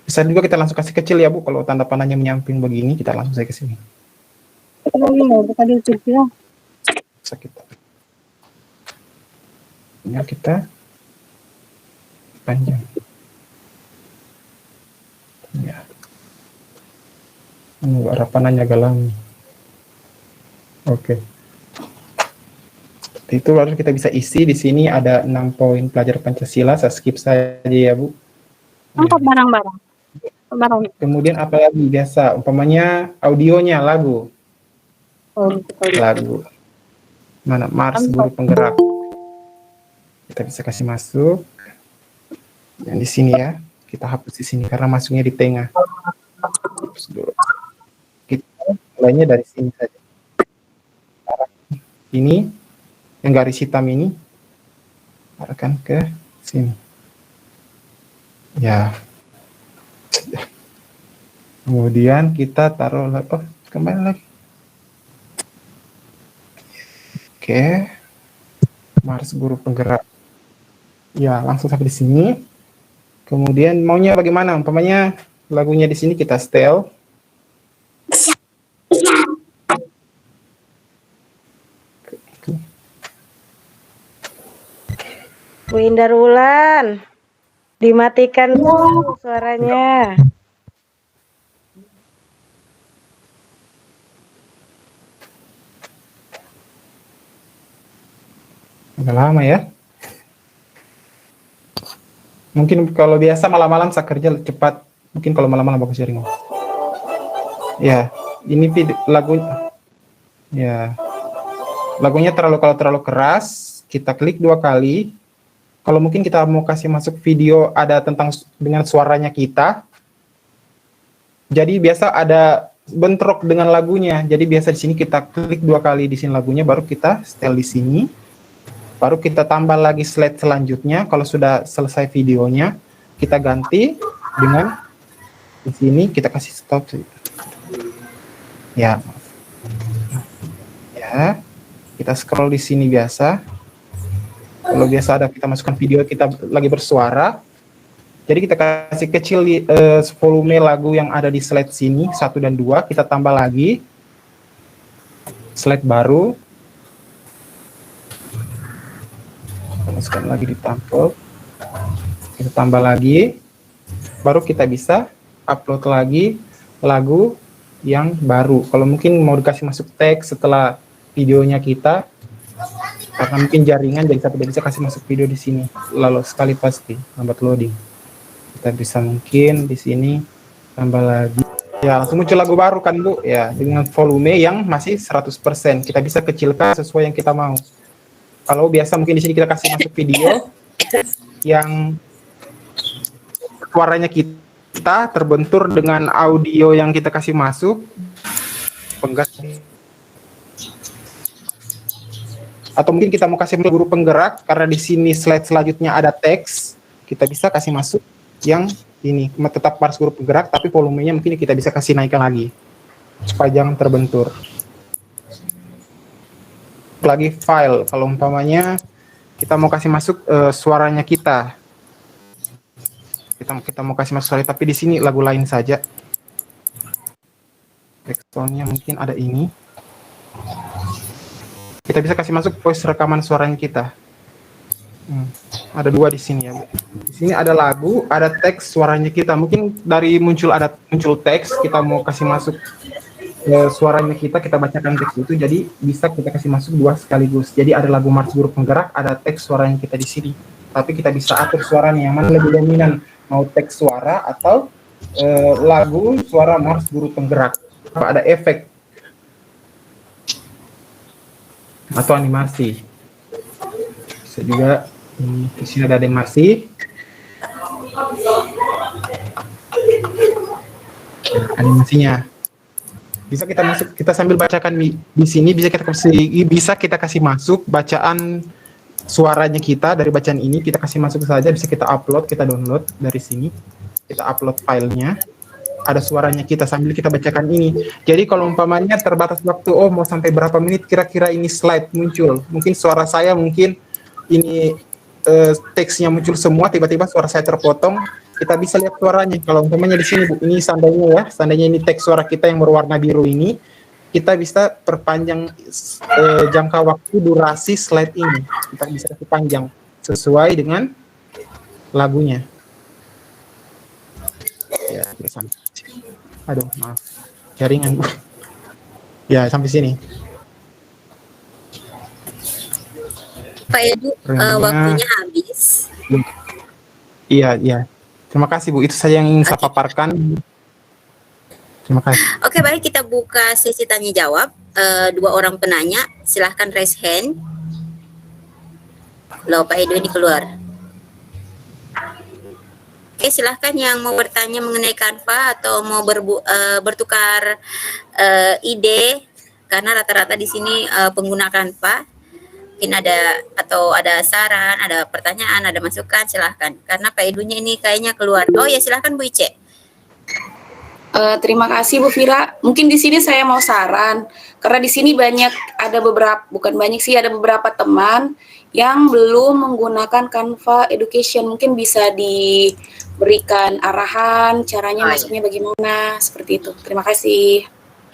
Bisa juga kita langsung kasih kecil ya, Bu. Kalau tanda panahnya menyamping begini, kita langsung saya ke sini. Bisa kita. Tinggal kita panjang. Ya. Arah panahnya agak lama. Oke. Itu lalu kita bisa isi di sini ada 6 poin pelajar Pancasila. Saya skip saja ya, Bu. Barang-barang. Kemudian apa lagi biasa? Umpamanya audionya lagu. Lagu. Mana Mars Guru Penggerak. Kita bisa kasih masuk. Yang di sini ya. Kita hapus di sini karena masuknya di tengah. Hapus dulu. Kita mulainya dari sini saja. Ini yang garis hitam ini arahkan ke sini. Ya. Kemudian kita taruh kembali lagi. Oke. Mars Guru Penggerak. Ya, langsung sampai di sini. Kemudian maunya bagaimana? Umpamanya lagunya di sini kita setel. Bu Indah Wulan, dimatikan dulu suaranya. Agak lama ya. Mungkin kalau biasa malam-malam saya kerja cepat. Mungkin kalau malam-malam bagus jaringan. Ya, ini lagunya. Ya, lagunya kalau terlalu keras, kita klik 2 kali. Kalau mungkin kita mau kasih masuk video ada tentang dengan suaranya kita. Jadi biasa ada bentrok dengan lagunya. Jadi biasa di sini kita klik 2 kali di sini lagunya, baru kita setel di sini. Baru kita tambah lagi slide selanjutnya. Kalau sudah selesai videonya, kita ganti dengan di sini kita kasih stop. Ya. Ya. Kita scroll di sini biasa. Kalau biasa ada kita masukkan video kita lagi bersuara. Jadi kita kasih kecil volume lagu yang ada di slide sini 1 dan 2, kita tambah lagi slide baru. Masukkan lagi ditampil, kita tambah lagi, baru kita bisa upload lagi lagu yang baru. Kalau mungkin mau dikasih masuk teks setelah videonya kita, karena mungkin jaringan jadi saya tidak bisa kasih masuk video di sini, lalu sekali pasti lambat loading. Kita bisa mungkin di sini tambah lagi, ya langsung muncul lagu baru kan Bu, ya dengan volume yang masih 100%. Kita bisa kecilkan sesuai yang kita mau. Kalau biasa mungkin di sini kita kasih masuk video yang suaranya kita terbentur dengan audio yang kita kasih masuk, penggas. Atau mungkin kita mau kasih guru penggerak karena di sini slide selanjutnya ada teks, kita bisa kasih masuk yang ini tetap harus guru penggerak tapi volumenya mungkin kita bisa kasih naikkan lagi supaya jangan terbentur. Lagi file, kalau umpamanya kita mau kasih masuk suaranya kita mau kasih masuk suara, tapi di sini lagu lain saja, backgroundnya mungkin ada ini, kita bisa kasih masuk voice rekaman suaranya kita. Ada 2 di sini ya. Di sini ada lagu, ada teks suaranya kita. Mungkin dari muncul teks, kita mau kasih masuk suaranya kita bacakan teks itu, jadi bisa kita kasih masuk 2 sekaligus. Jadi ada lagu march guru penggerak, ada teks suaranya kita di sini. Tapi kita bisa atur suaranya yang mana lebih dominan, mau teks suara atau lagu suara march guru penggerak. Ada efek atau animasi. Bisa juga di sini ada animasi. Animasinya bisa kita masuk, kita sambil bacakan di sini, bisa kita kasih masuk bacaan suaranya kita dari bacaan ini, kita kasih masuk saja, bisa kita upload, kita download dari sini, kita upload filenya, ada suaranya kita sambil kita bacakan ini. Jadi kalau umpamanya terbatas waktu, mau sampai berapa menit kira-kira ini slide muncul, mungkin suara saya mungkin ini teksnya muncul semua, tiba-tiba suara saya terpotong, kita bisa lihat suaranya. Kalau umpamanya di sini Bu, ini seandainya ini teks suara kita yang berwarna biru ini, kita bisa perpanjang jangka waktu durasi slide ini, kita bisa kasih panjang sesuai dengan lagunya. Ya, aduh maaf, jaringan Bu. Ya sampai sini. Pak Edu, waktunya habis. Iya. Terima kasih Bu, itu saja yang ingin saya paparkan. Terima kasih. Oke, baik, kita buka sesi tanya jawab. 2 orang penanya, silahkan raise hand. Loh, Pak Edu ini keluar. Oke, silahkan yang mau bertanya mengenai Canva atau mau bertukar ide, karena rata-rata di sini pengguna Canva. Mungkin ada saran, ada pertanyaan, ada masukan, silahkan. Karena Pak Edunya ini kayaknya keluar. Oh ya, silahkan Bu Ice. Terima kasih Bu Vira. Mungkin di sini saya mau saran, karena di sini ada beberapa teman yang belum menggunakan Canva Education. Mungkin bisa diberikan arahan, caranya masuknya bagaimana, seperti itu. Terima kasih.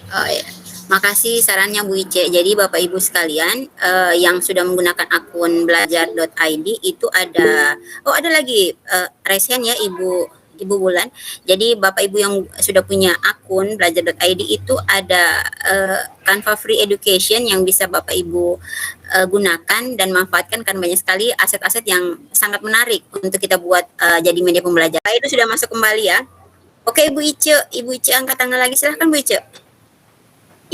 Oh ya. Makasih sarannya Bu Ice. Jadi Bapak Ibu sekalian yang sudah menggunakan akun belajar.id itu ada lagi raise hand ya Ibu Bulan. Jadi Bapak Ibu yang sudah punya akun belajar.id itu ada Canva Free Education yang bisa Bapak Ibu gunakan dan manfaatkan, karena banyak sekali aset-aset yang sangat menarik untuk kita buat jadi media pembelajaran. Itu sudah masuk kembali ya. Oke Ibu Ice angkat tangan lagi, silahkan Bu Ice.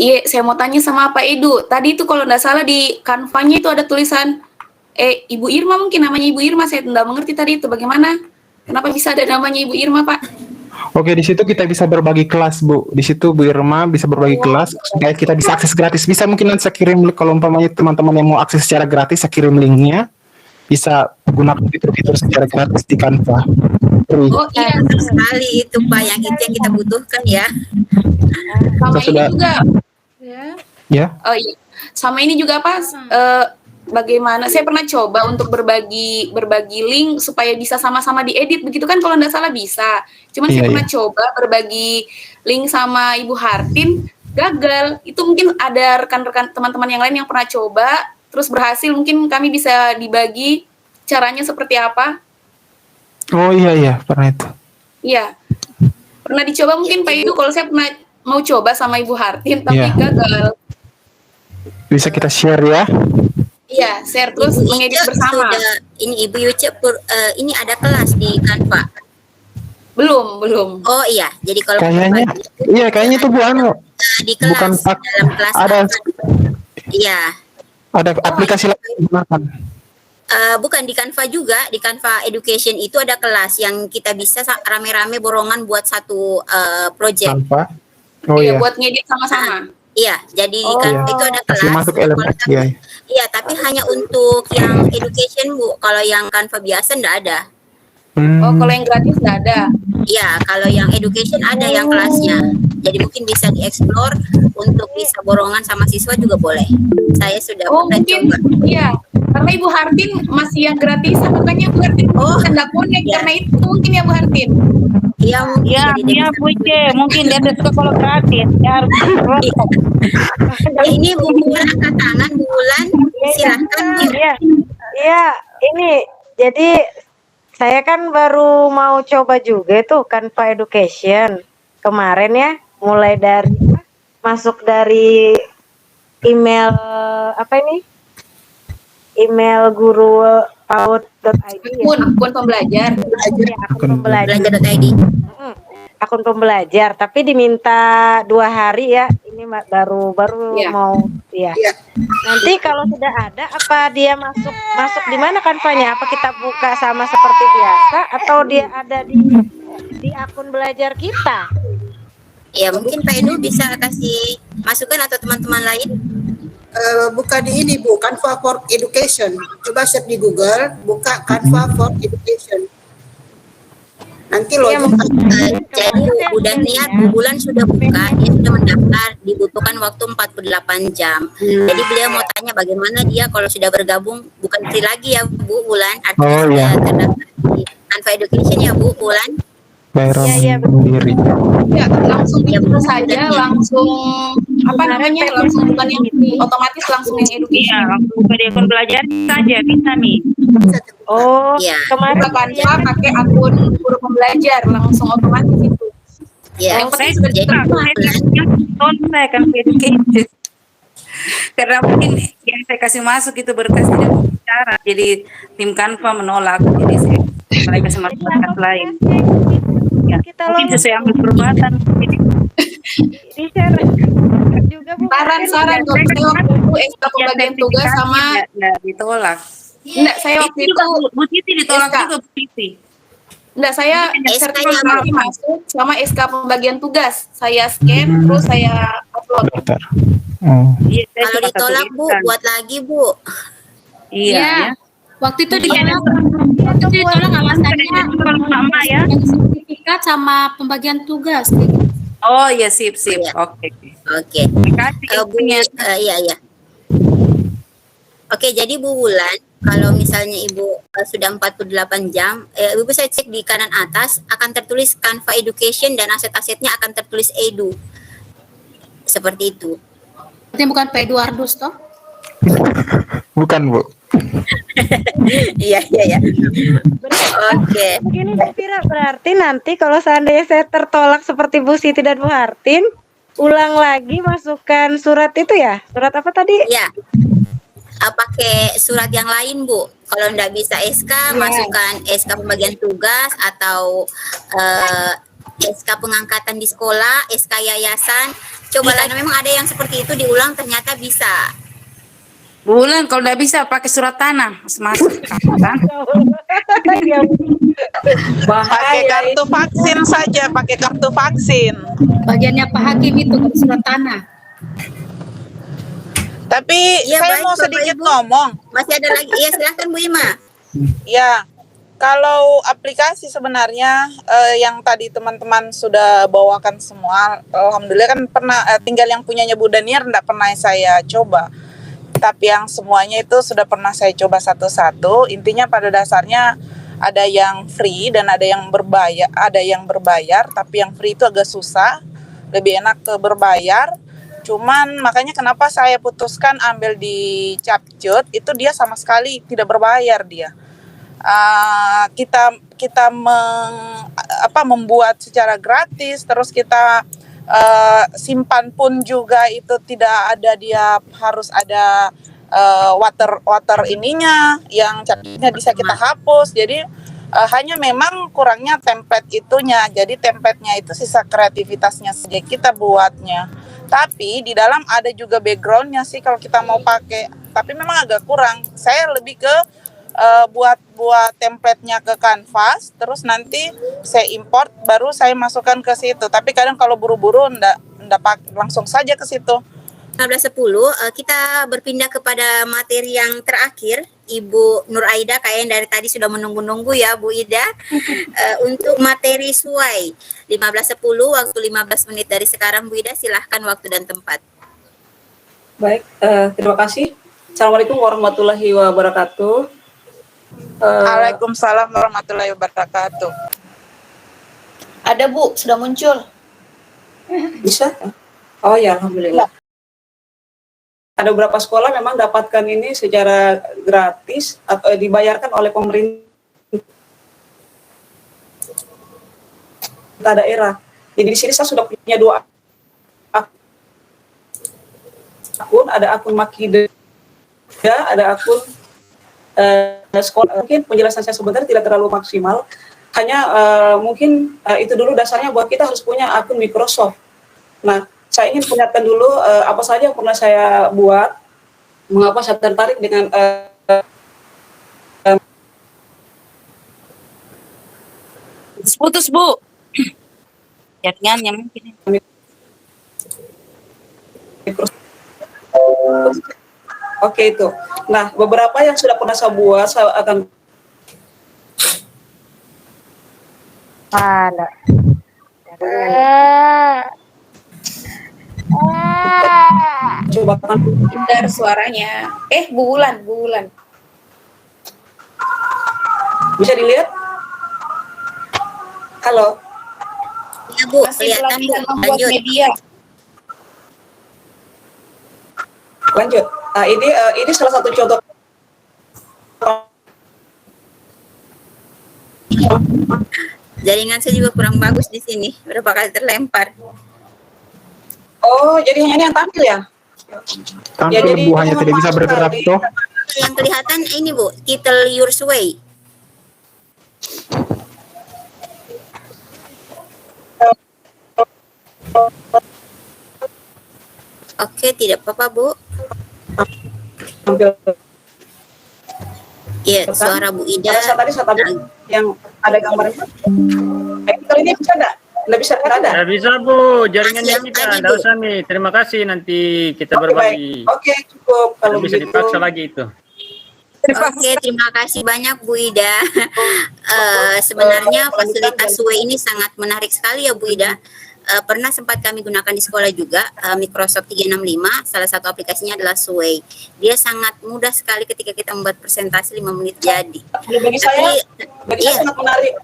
Iya, saya mau tanya sama Pak Edu. Tadi itu kalau nggak salah di Canva-nya itu ada tulisan Ibu Irma, mungkin namanya Ibu Irma. Saya tidak mengerti tadi itu bagaimana. Kenapa bisa ada namanya Ibu Irma, Pak? Oke, di situ kita bisa berbagi kelas, Bu. Di situ Bu Irma bisa berbagi kelas supaya kita bisa akses gratis. Bisa mungkin nanti saya kirim kalau umpamanya teman-teman yang mau akses secara gratis, saya kirim linknya. Bisa gunakan fitur-fitur secara gratis di Canva. Oh iya, betul sekali itu Pak, yang itu yang kita butuhkan ya. Sama ini sudah- juga. Ya. Oh iya. Sama ini juga Pak, bagaimana saya pernah coba untuk berbagi link supaya bisa sama-sama diedit begitu kan, kalau nggak salah bisa. Cuman saya Iya, pernah coba berbagi link sama Ibu Hartin, gagal. Itu mungkin ada rekan-rekan teman-teman yang lain yang pernah coba terus berhasil, mungkin kami bisa dibagi caranya seperti apa. Oh iya, pernah itu. Iya. Pernah dicoba mungkin Pak Edu, kalau saya pernah mau coba sama Ibu Hartin tapi Iya. gagal. Bisa kita share ya. Iya, share terus Ibu mengedit Ica bersama. ini Ibu Yuce ini ada kelas di Canva. Belum. Oh iya, jadi kalau Kayaknya, iya kayaknya itu Bu Anu. di kelas Bukan dalam kelas ada iya. ada aplikasi lain yang digunakan. Bukan di Canva juga, di Canva Education itu ada kelas yang kita bisa rame-rame borongan buat satu project. Canva. Oh Iya, iya. buat ngedit sama-sama. Iya, jadi di Canva itu ada Masih kelas. masuk elemen ya. Iya, tapi hanya untuk yang education Bu. Kalau yang Canva biasa enggak ada. Oh, kalau yang gratis nggak ada. Iya, kalau yang education ada yang kelasnya. Jadi mungkin bisa dieksplor untuk bisa borongan sama siswa juga boleh. Saya sudah pernah Mungkin coba. iya. Karena Ibu Hartin masih yang gratis, makanya Bu Hartin tidak connect karena itu mungkin ya Bu Hartin. Iya, mungkin. Iya, Bu Ice, mungkin dia ada suka kalau gratis. Ya harus Ini Bu Bulan angkat tangan, Bu Bulan. Silakan. Iya, ini jadi saya kan baru mau coba juga tuh Canva Education kemarin ya, mulai dari masuk dari email apa ini? Email guru paut.id ya. Akun pembelajar. Akun pembelajar. Belajar.id. Akun pembelajar, tapi diminta 2 hari ya. Ini baru mau ya. Nanti kalau sudah ada, apa dia masuk di mana Canva-nya? Apa kita buka sama seperti biasa atau dia ada di akun belajar kita? Ya mungkin Pak Edu bisa kasih masukan atau teman-teman lain. Buka di ini Bu, Canva for Education. Coba search di Google, buka Canva for Education. Nanti login. Jadi udah niat, Bu Bulan sudah buka, dia sudah mendaftar, dibutuhkan waktu 48 jam. Jadi beliau mau tanya bagaimana dia kalau sudah bergabung, bukan free lagi ya Bu Bulan, artinya sudah terdaftar di Canva Education ya Bu Bulan. Bayar sendiri. Ya, langsung itu saja, langsung apa namanya, langsung bukan yang otomatis langsung yang education. Iya, langsung buka di akun belajar saja bisa nih. Oh, kemarin Canva pakai akun guru pembelajar, langsung otomatis itu. Ya, yang penting sudah saya kan education. Karena mungkin yang saya kasih masuk itu berkas tidak bicara, jadi tim Canva menolak, jadi saya mulai kasih masuk berkas lain. Ya, mungkin sesuai ambil perbuatan. Di share juga Bu. Saran dong, saya waktu itu SK pembagian tugas sama nggak ditolak. Enggak, saya waktu itu Bu Titi ditolak juga Bu Titi. Enggak, saya sertifikasi masuk sama SK pembagian tugas. Saya scan terus saya upload. Iya, Kalau ditolak Bu, buat lagi Bu. Iya. Waktu itu ditolak alasannya ya. sertifikat sama pembagian tugas. Oh ya, sip. Oke. Oke. Iya. Oke, jadi Bu Wulan, kalau misalnya Ibu sudah 48 jam, Ibu bisa cek di kanan atas akan tertulis Canva Education dan aset-asetnya akan tertulis Edu. Seperti itu. Berarti bukan Pak Eduardus toh? Bukan Bu. Iya. Oke. Begini Bu Fira, berarti nanti kalau seandainya saya tertolak seperti Bu Siti dan Bu Hartin, ulang lagi masukkan surat itu ya? Surat apa tadi? Iya. Pakai surat yang lain Bu. Kalau nggak bisa SK, masukkan SK pembagian tugas atau SK pengangkatan di sekolah, SK yayasan. Coba lah, memang ada yang seperti itu diulang ternyata bisa. Bulan kalau udah bisa pakai surat tanah masuk kan? Pakai kartu vaksin saja, pakai kartu vaksin. Bagiannya Pak Hakim itu surat tanah. Tapi Iya, saya baik, mau Bapak, sedikit Ibu. ngomong. Masih ada lagi? Iya, silahkan Bu Ima. Ya, kalau aplikasi sebenarnya yang tadi teman-teman sudah bawakan semua, alhamdulillah kan pernah tinggal yang punyanya Bu Daniar enggak pernah saya coba. Tapi yang semuanya itu sudah pernah saya coba satu-satu. Intinya pada dasarnya ada yang free dan ada yang berbayar, tapi yang free itu agak susah. Lebih enak ke berbayar. Cuman makanya kenapa saya putuskan ambil di Capcut, itu dia sama sekali tidak berbayar dia. Kita membuat secara gratis, terus kita simpan pun juga itu tidak ada, dia harus ada water ininya yang catnya bisa kita hapus. Jadi hanya memang kurangnya template itunya. Jadi template-nya itu sisa kreativitasnya saja kita buatnya. Tapi di dalam ada juga background-nya sih kalau kita mau pakai. Tapi memang agak kurang. Saya lebih ke buat template-nya ke Canvas, terus nanti saya import, baru saya masukkan ke situ. Tapi kadang kalau buru-buru ndak langsung saja ke situ. 15.10 kita berpindah kepada materi yang terakhir. Ibu Nur Aida kayak yang dari tadi sudah menunggu-nunggu ya Bu Ida. Untuk materi SWAY 15.10 waktu 15 menit dari sekarang Bu Ida, silahkan waktu dan tempat. Baik, terima kasih. Assalamualaikum warahmatullahi wabarakatuh. Waalaikumsalam warahmatullahi wabarakatuh. Ada Bu, sudah muncul. Bisa? Oh ya, alhamdulillah. Ada beberapa sekolah memang dapatkan ini secara gratis atau dibayarkan oleh pemerintah daerah. Jadi di sini saya sudah punya 2 akun, ada akun Makida, ada akun sekolah. Mungkin penjelasan saya sebentar tidak terlalu maksimal. Hanya mungkin itu dulu dasarnya buat kita harus punya akun Microsoft. Nah, saya ingin perlihatkan dulu apa saja yang pernah saya buat, mengapa saya tertarik dengan Putus Bu. Jaringannya mungkin. Oke itu. Nah, beberapa yang sudah pernah saya buat, saya akan coba kan Bentar suaranya. Bu Bulan. bisa dilihat. Halo. Ya Bu, Masih kelihatan Bu. belajar membuat Lanjut. media. Lanjut. Nah, ini salah satu contoh. Jaringan saya juga kurang bagus di sini. Berapa kali terlempar. Oh, jadi hanya ini yang tampil ya? Tampil Ya, jadi Bu, hanya tidak bisa bergerak toh. Yang kelihatan ini Bu, title Your Way. Oke, tidak apa-apa Bu. Tampil. Iya, suara Bu Ida. Pada saat tadi saya tampil yang ada gambarnya. Kali ini bisa enggak? Nggak bisa ada. Nggak bisa Bu, jaringannya Yang kita. tadi, Nggak Bu. usah Mi, terima kasih, nanti kita Oke, berbagi. baik. Oke, cukup kalau Nggak bisa begitu. dipaksa lagi itu. Oke, terima kasih banyak Bu Ida. Sebenarnya fasilitas SWAY ini sangat menarik sekali ya Bu Ida. Pernah sempat kami gunakan di sekolah juga, Microsoft 365, salah satu aplikasinya adalah SWAY. Dia sangat mudah sekali ketika kita membuat presentasi 5 menit jadi. Bagi saya sangat menarik.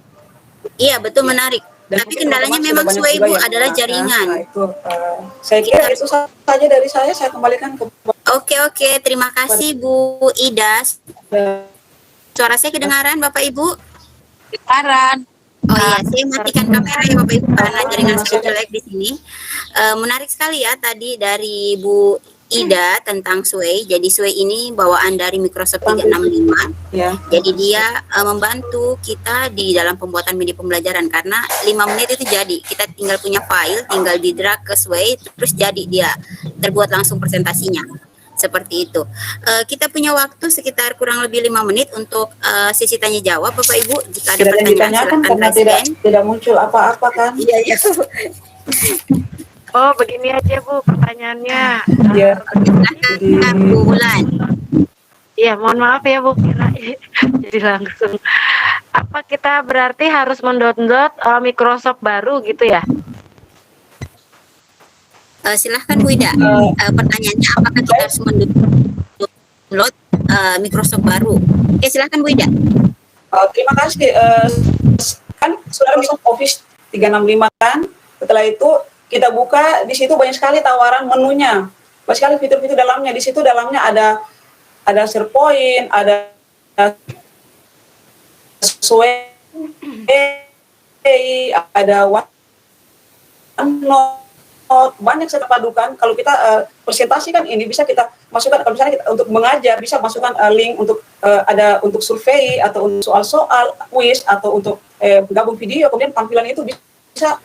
Iya, betul menarik. Dan Tapi mungkin kendalanya teman-teman memang sudah SWAY banyak Bu juga yang adalah menggunakan. jaringan. Nah, itu saya kira itu saja dari saya kembalikan ke Oke, terima kasih Bu Ida. Suara saya kedengaran Bapak Ibu? Kedengaran. Oh iya, saya matikan kamera ya Bapak Ibu karena jaringan saya jelek di sini. Menarik sekali ya tadi dari Bu Ida tentang SWAY. Jadi SWAY ini bawaan dari Microsoft 365. ya. Jadi dia membantu kita di dalam pembuatan media pembelajaran karena 5 menit itu jadi. Kita tinggal punya file, tinggal di drag ke SWAY, terus jadi dia terbuat langsung presentasinya. Seperti itu. Kita punya waktu sekitar kurang lebih 5 menit untuk sesi tanya jawab, Bapak Ibu. Jika ada Tidak pertanyaan ditanyakan silakan karena raise hand. tidak muncul apa-apa kan? Iya, iya. Oh, begini aja Bu pertanyaannya. Iya. Silakan Bu Wulan. Iya, mohon maaf ya Bu, kira jadi langsung. Apa kita berarti harus mendownload Microsoft baru gitu ya? Silahkan Bu Ida. Pertanyaannya apakah kita harus mendownload Microsoft baru? Oke, silahkan Bu Ida. Terima kasih. Kan saudara masuk Office 365 kan? Setelah itu kita buka, di situ banyak sekali tawaran menunya, banyak sekali fitur-fitur dalamnya. Di situ dalamnya ada SharePoint, ada Sway, ada OneNote, banyak saya padukan. Kalau kita presentasi kan ini bisa kita masukkan, kalau misalnya kita untuk mengajar bisa masukkan link untuk ada untuk survei atau untuk soal-soal quiz atau untuk gabung video, kemudian tampilan itu bisa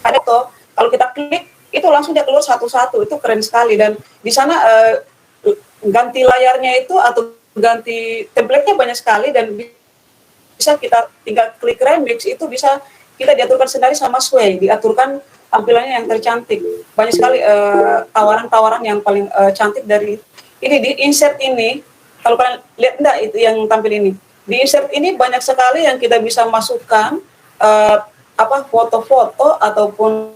ada tuh. Kalau kita klik itu langsung dia keluar satu-satu, itu keren sekali. Dan di sana ganti layarnya itu atau ganti template-nya banyak sekali, dan bisa kita tinggal klik remix, itu bisa kita diaturkan sendiri sama Sway, diaturkan tampilannya yang tercantik. Banyak sekali tawaran-tawaran yang paling cantik dari ini. Di insert ini, kalau kalian lihat enggak itu yang tampil ini, di insert ini banyak sekali yang kita bisa masukkan foto-foto ataupun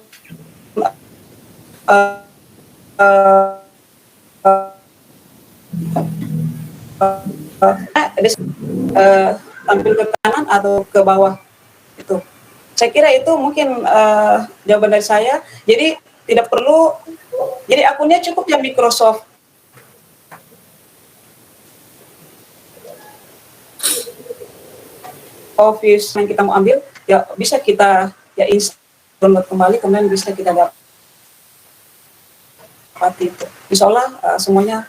tampil ke kanan atau ke bawah. Itu saya kira itu mungkin jawaban dari saya. Jadi tidak perlu, jadi akunnya cukup yang Microsoft Office yang kita mau ambil, ya bisa kita download kembali, kemudian bisa kita dapat itu. Insya Allah semuanya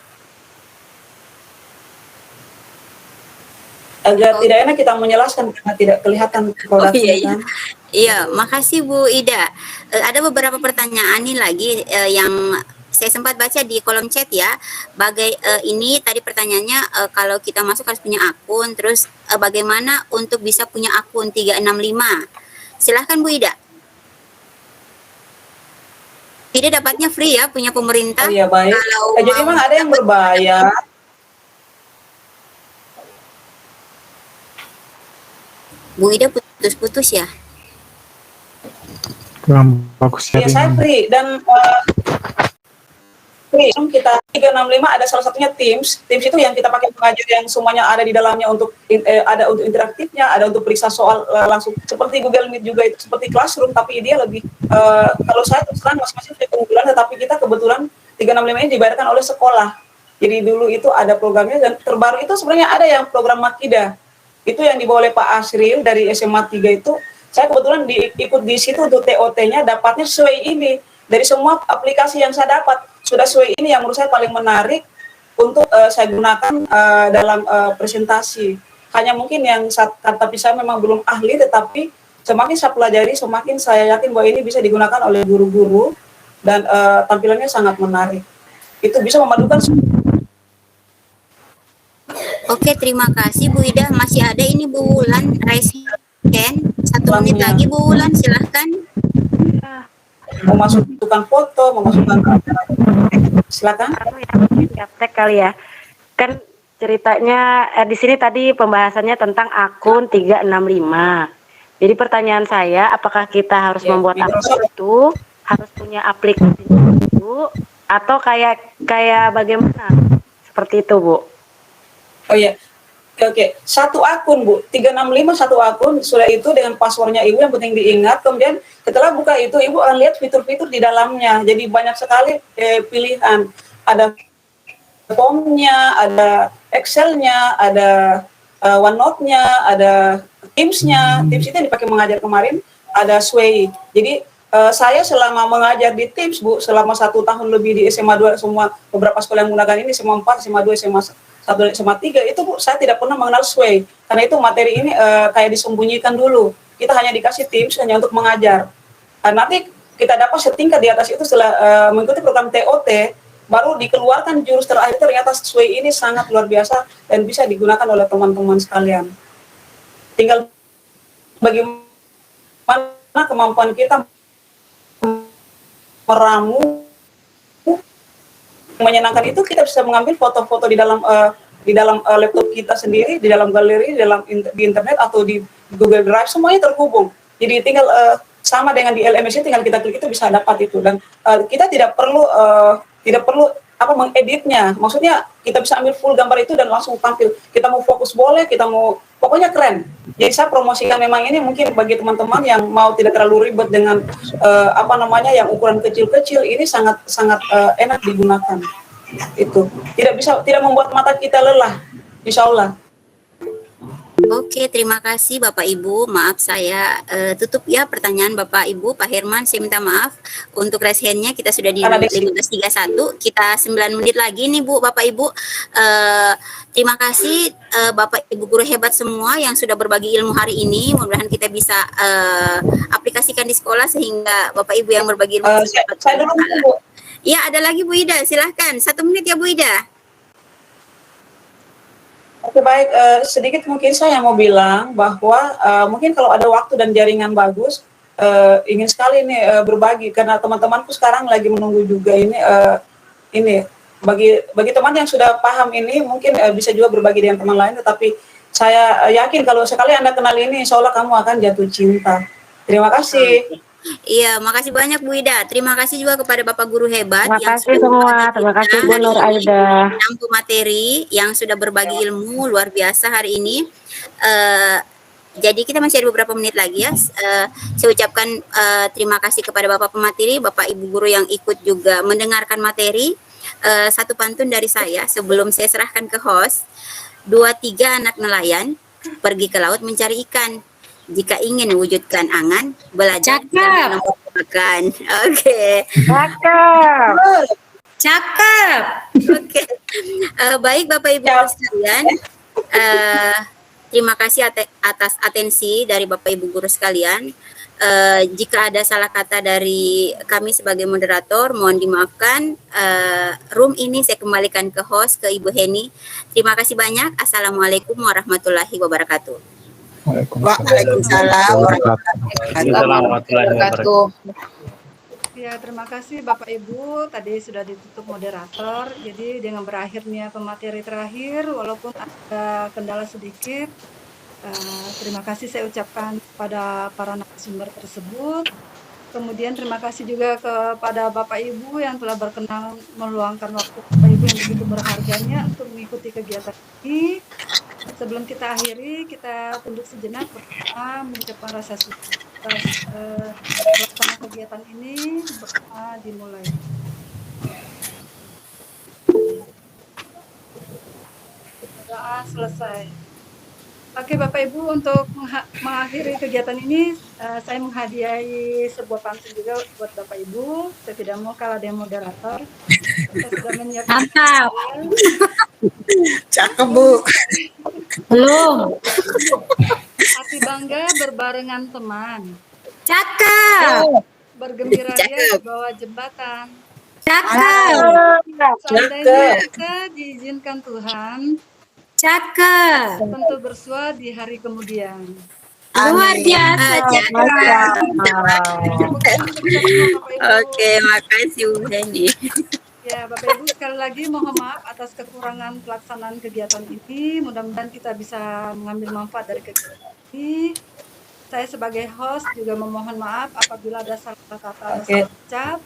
agak tidak enak kita menjelaskan karena tidak kelihatan produknya. Iya. Iya, makasih Bu Ida. Ada beberapa pertanyaan nih lagi yang saya sempat baca di kolom chat ya. Ini tadi pertanyaannya kalau kita masuk harus punya akun, terus bagaimana untuk bisa punya akun 365? Silahkan Bu Ida. Ida dapatnya free ya, punya pemerintah. Oh iya, baik. Jadi memang ada yang berbayar. Bu Ida putus-putus ya? Kurang bagus ya. Ya, saya free dan kita 365 ada salah satunya Teams. Teams itu yang kita pakai mengajar, yang semuanya ada di dalamnya untuk ada untuk interaktifnya, ada untuk periksa soal langsung seperti Google Meet juga, itu seperti Classroom, tapi dia lebih kalau saya terus terang masing-masing punya keunggulan, tetapi kita kebetulan 365 ini dibayarkan oleh sekolah. Jadi dulu itu ada programnya, dan terbaru itu sebenarnya ada yang program Makida. Itu yang dibawa oleh Pak Asril dari SMA 3 itu. Saya kebetulan ikut di situ untuk TOT-nya, dapatnya Sway ini. Dari semua aplikasi yang saya dapat, sudah Sway ini yang menurut saya paling menarik untuk saya gunakan dalam presentasi. Hanya mungkin yang tapi saya memang belum ahli, tetapi semakin saya pelajari, semakin saya yakin bahwa ini bisa digunakan oleh guru-guru, dan tampilannya sangat menarik. Itu bisa memadukan. Oke, terima kasih Bu Ida. Masih ada ini Bu Wulan, raise hand. 1 menit lagi Bu Wulan, silahkan. Memasukkan foto, memasukkan silakan. Gaptek kali ya. Kan ceritanya di sini tadi pembahasannya tentang akun 365. Jadi pertanyaan saya, apakah kita harus membuat akun itu harus punya aplikasi itu atau kayak bagaimana? Seperti itu, Bu. Oh iya. Oke. Satu akun, Bu. 365 satu akun, sudah itu dengan passwordnya Ibu yang penting diingat. Kemudian setelah buka itu, Ibu akan lihat fitur-fitur di dalamnya. Jadi banyak sekali pilihan. Ada formnya, ada Excel-nya, ada OneNote-nya, ada Teams-nya. Teams itu yang dipakai mengajar kemarin, ada Sway. Jadi saya selama mengajar di Teams, Bu, selama 1 tahun lebih di SMA 2, semua beberapa sekolah yang menggunakan ini, SMA 4, SMA 2, SMA 1, SMA 3, itu Bu, saya tidak pernah mengenal Sway. Karena itu materi ini kayak disembunyikan dulu. Kita hanya dikasih Teams hanya untuk mengajar. Nanti kita dapat setingkat di atas itu setelah mengikuti program TOT, baru dikeluarkan jurus terakhir ternyata sesuai ini sangat luar biasa dan bisa digunakan oleh teman-teman sekalian. Tinggal bagaimana kemampuan kita meramu menyenangkan itu, kita bisa mengambil foto-foto di dalam laptop kita sendiri, di dalam galeri, di internet atau di Google Drive, semuanya terhubung. Jadi tinggal sama dengan di LMS, tinggal kita klik itu bisa dapat itu, dan kita tidak perlu mengeditnya. Maksudnya kita bisa ambil full gambar itu dan langsung tampil. Kita mau fokus boleh, kita mau pokoknya keren. Jadi saya promosikan memang ini mungkin bagi teman-teman yang mau tidak terlalu ribet dengan yang ukuran kecil-kecil, ini sangat enak digunakan. Itu tidak membuat mata kita lelah, insya Allah. Oke, terima kasih Bapak Ibu. Maaf saya tutup ya pertanyaan Bapak Ibu. Pak Herman, saya minta maaf untuk raise hand-nya kita sudah di 15.31. Kita 9 menit lagi nih Bu, Bapak Ibu. Terima kasih Bapak Ibu guru hebat semua yang sudah berbagi ilmu hari ini. Mudah-mudahan kita bisa aplikasikan di sekolah sehingga Bapak Ibu yang berbagi ilmu saya dulu Bu. Ya, ada lagi Bu Ida, silahkan 1 menit ya Bu Ida. Oke, baik, sedikit mungkin saya mau bilang bahwa mungkin kalau ada waktu dan jaringan bagus, ingin sekali ini berbagi, karena teman-temanku sekarang lagi menunggu juga ini bagi teman yang sudah paham ini mungkin bisa juga berbagi dengan teman lain, tetapi saya yakin kalau sekali Anda kenal ini, insya Allah kamu akan jatuh cinta. Terima kasih. Iya, makasih banyak Bu Ida. Terima kasih juga kepada Bapak Guru hebat Terima yang kasih sudah semua. Terima kasih Bu Nur Aida. Nampu materi yang sudah berbagi ilmu luar biasa hari ini. Jadi kita masih ada beberapa menit lagi ya. Saya ucapkan terima kasih kepada Bapak pemateri, Bapak Ibu guru yang ikut juga mendengarkan materi. Satu pantun dari saya sebelum saya serahkan ke host. 2-3 anak nelayan pergi ke laut mencari ikan. Jika ingin mewujudkan angan, belajar dan makan. Oke. Cakep. Oke. Baik Bapak Ibu sekalian. Terima kasih atas atensi dari Bapak Ibu guru sekalian. Jika ada salah kata dari kami sebagai moderator, mohon dimaafkan. Room ini saya kembalikan ke host, ke Ibu Heni. Terima kasih banyak. Assalamualaikum warahmatullahi wabarakatuh. Waalaikumsalam warahmatullahi wabarakatuh. Ya, terima kasih Bapak Ibu. Tadi sudah ditutup moderator. Jadi dengan berakhirnya pemateri terakhir, walaupun ada kendala sedikit, terima kasih saya ucapkan kepada para narasumber tersebut. Kemudian terima kasih juga kepada Bapak Ibu yang telah berkenan meluangkan waktu Bapak Ibu yang begitu berharganya untuk mengikuti kegiatan ini. Sebelum kita akhiri, kita tunduk sejenak bersama mengucapkan rasa syukur atas pelaksanaan kegiatan ini. Bersama dimulai. Doa selesai. Oke Bapak Ibu, untuk mengakhiri kegiatan ini, saya menghadiahi sebuah pantun juga buat Bapak Ibu. Saya tidak mau kalah dengan moderator. Saya sudah menyiapkan. Mantap. Cakep Bu. Belum. Hati bangga berbarengan teman. Cakep. Bergembira ria di bawah jembatan. Cakep. Seandainya kita diizinkan Tuhan. Cakep. Tentu bersua di hari kemudian. Luar biasa. Oke, makasih Bu Heni. Ya, Bapak Ibu sekali lagi mohon maaf atas kekurangan pelaksanaan kegiatan ini. Mudah-mudahan kita bisa mengambil manfaat dari kegiatan ini. Saya sebagai host juga memohon maaf apabila ada salah kata atau salah ucap.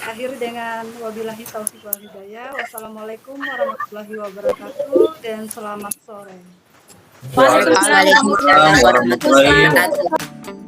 Akhir dengan wabillahi taufiq wal hidayah. Wassalamualaikum warahmatullahi wabarakatuh dan selamat sore. Waalaikumsalam warahmatullahi wabarakatuh.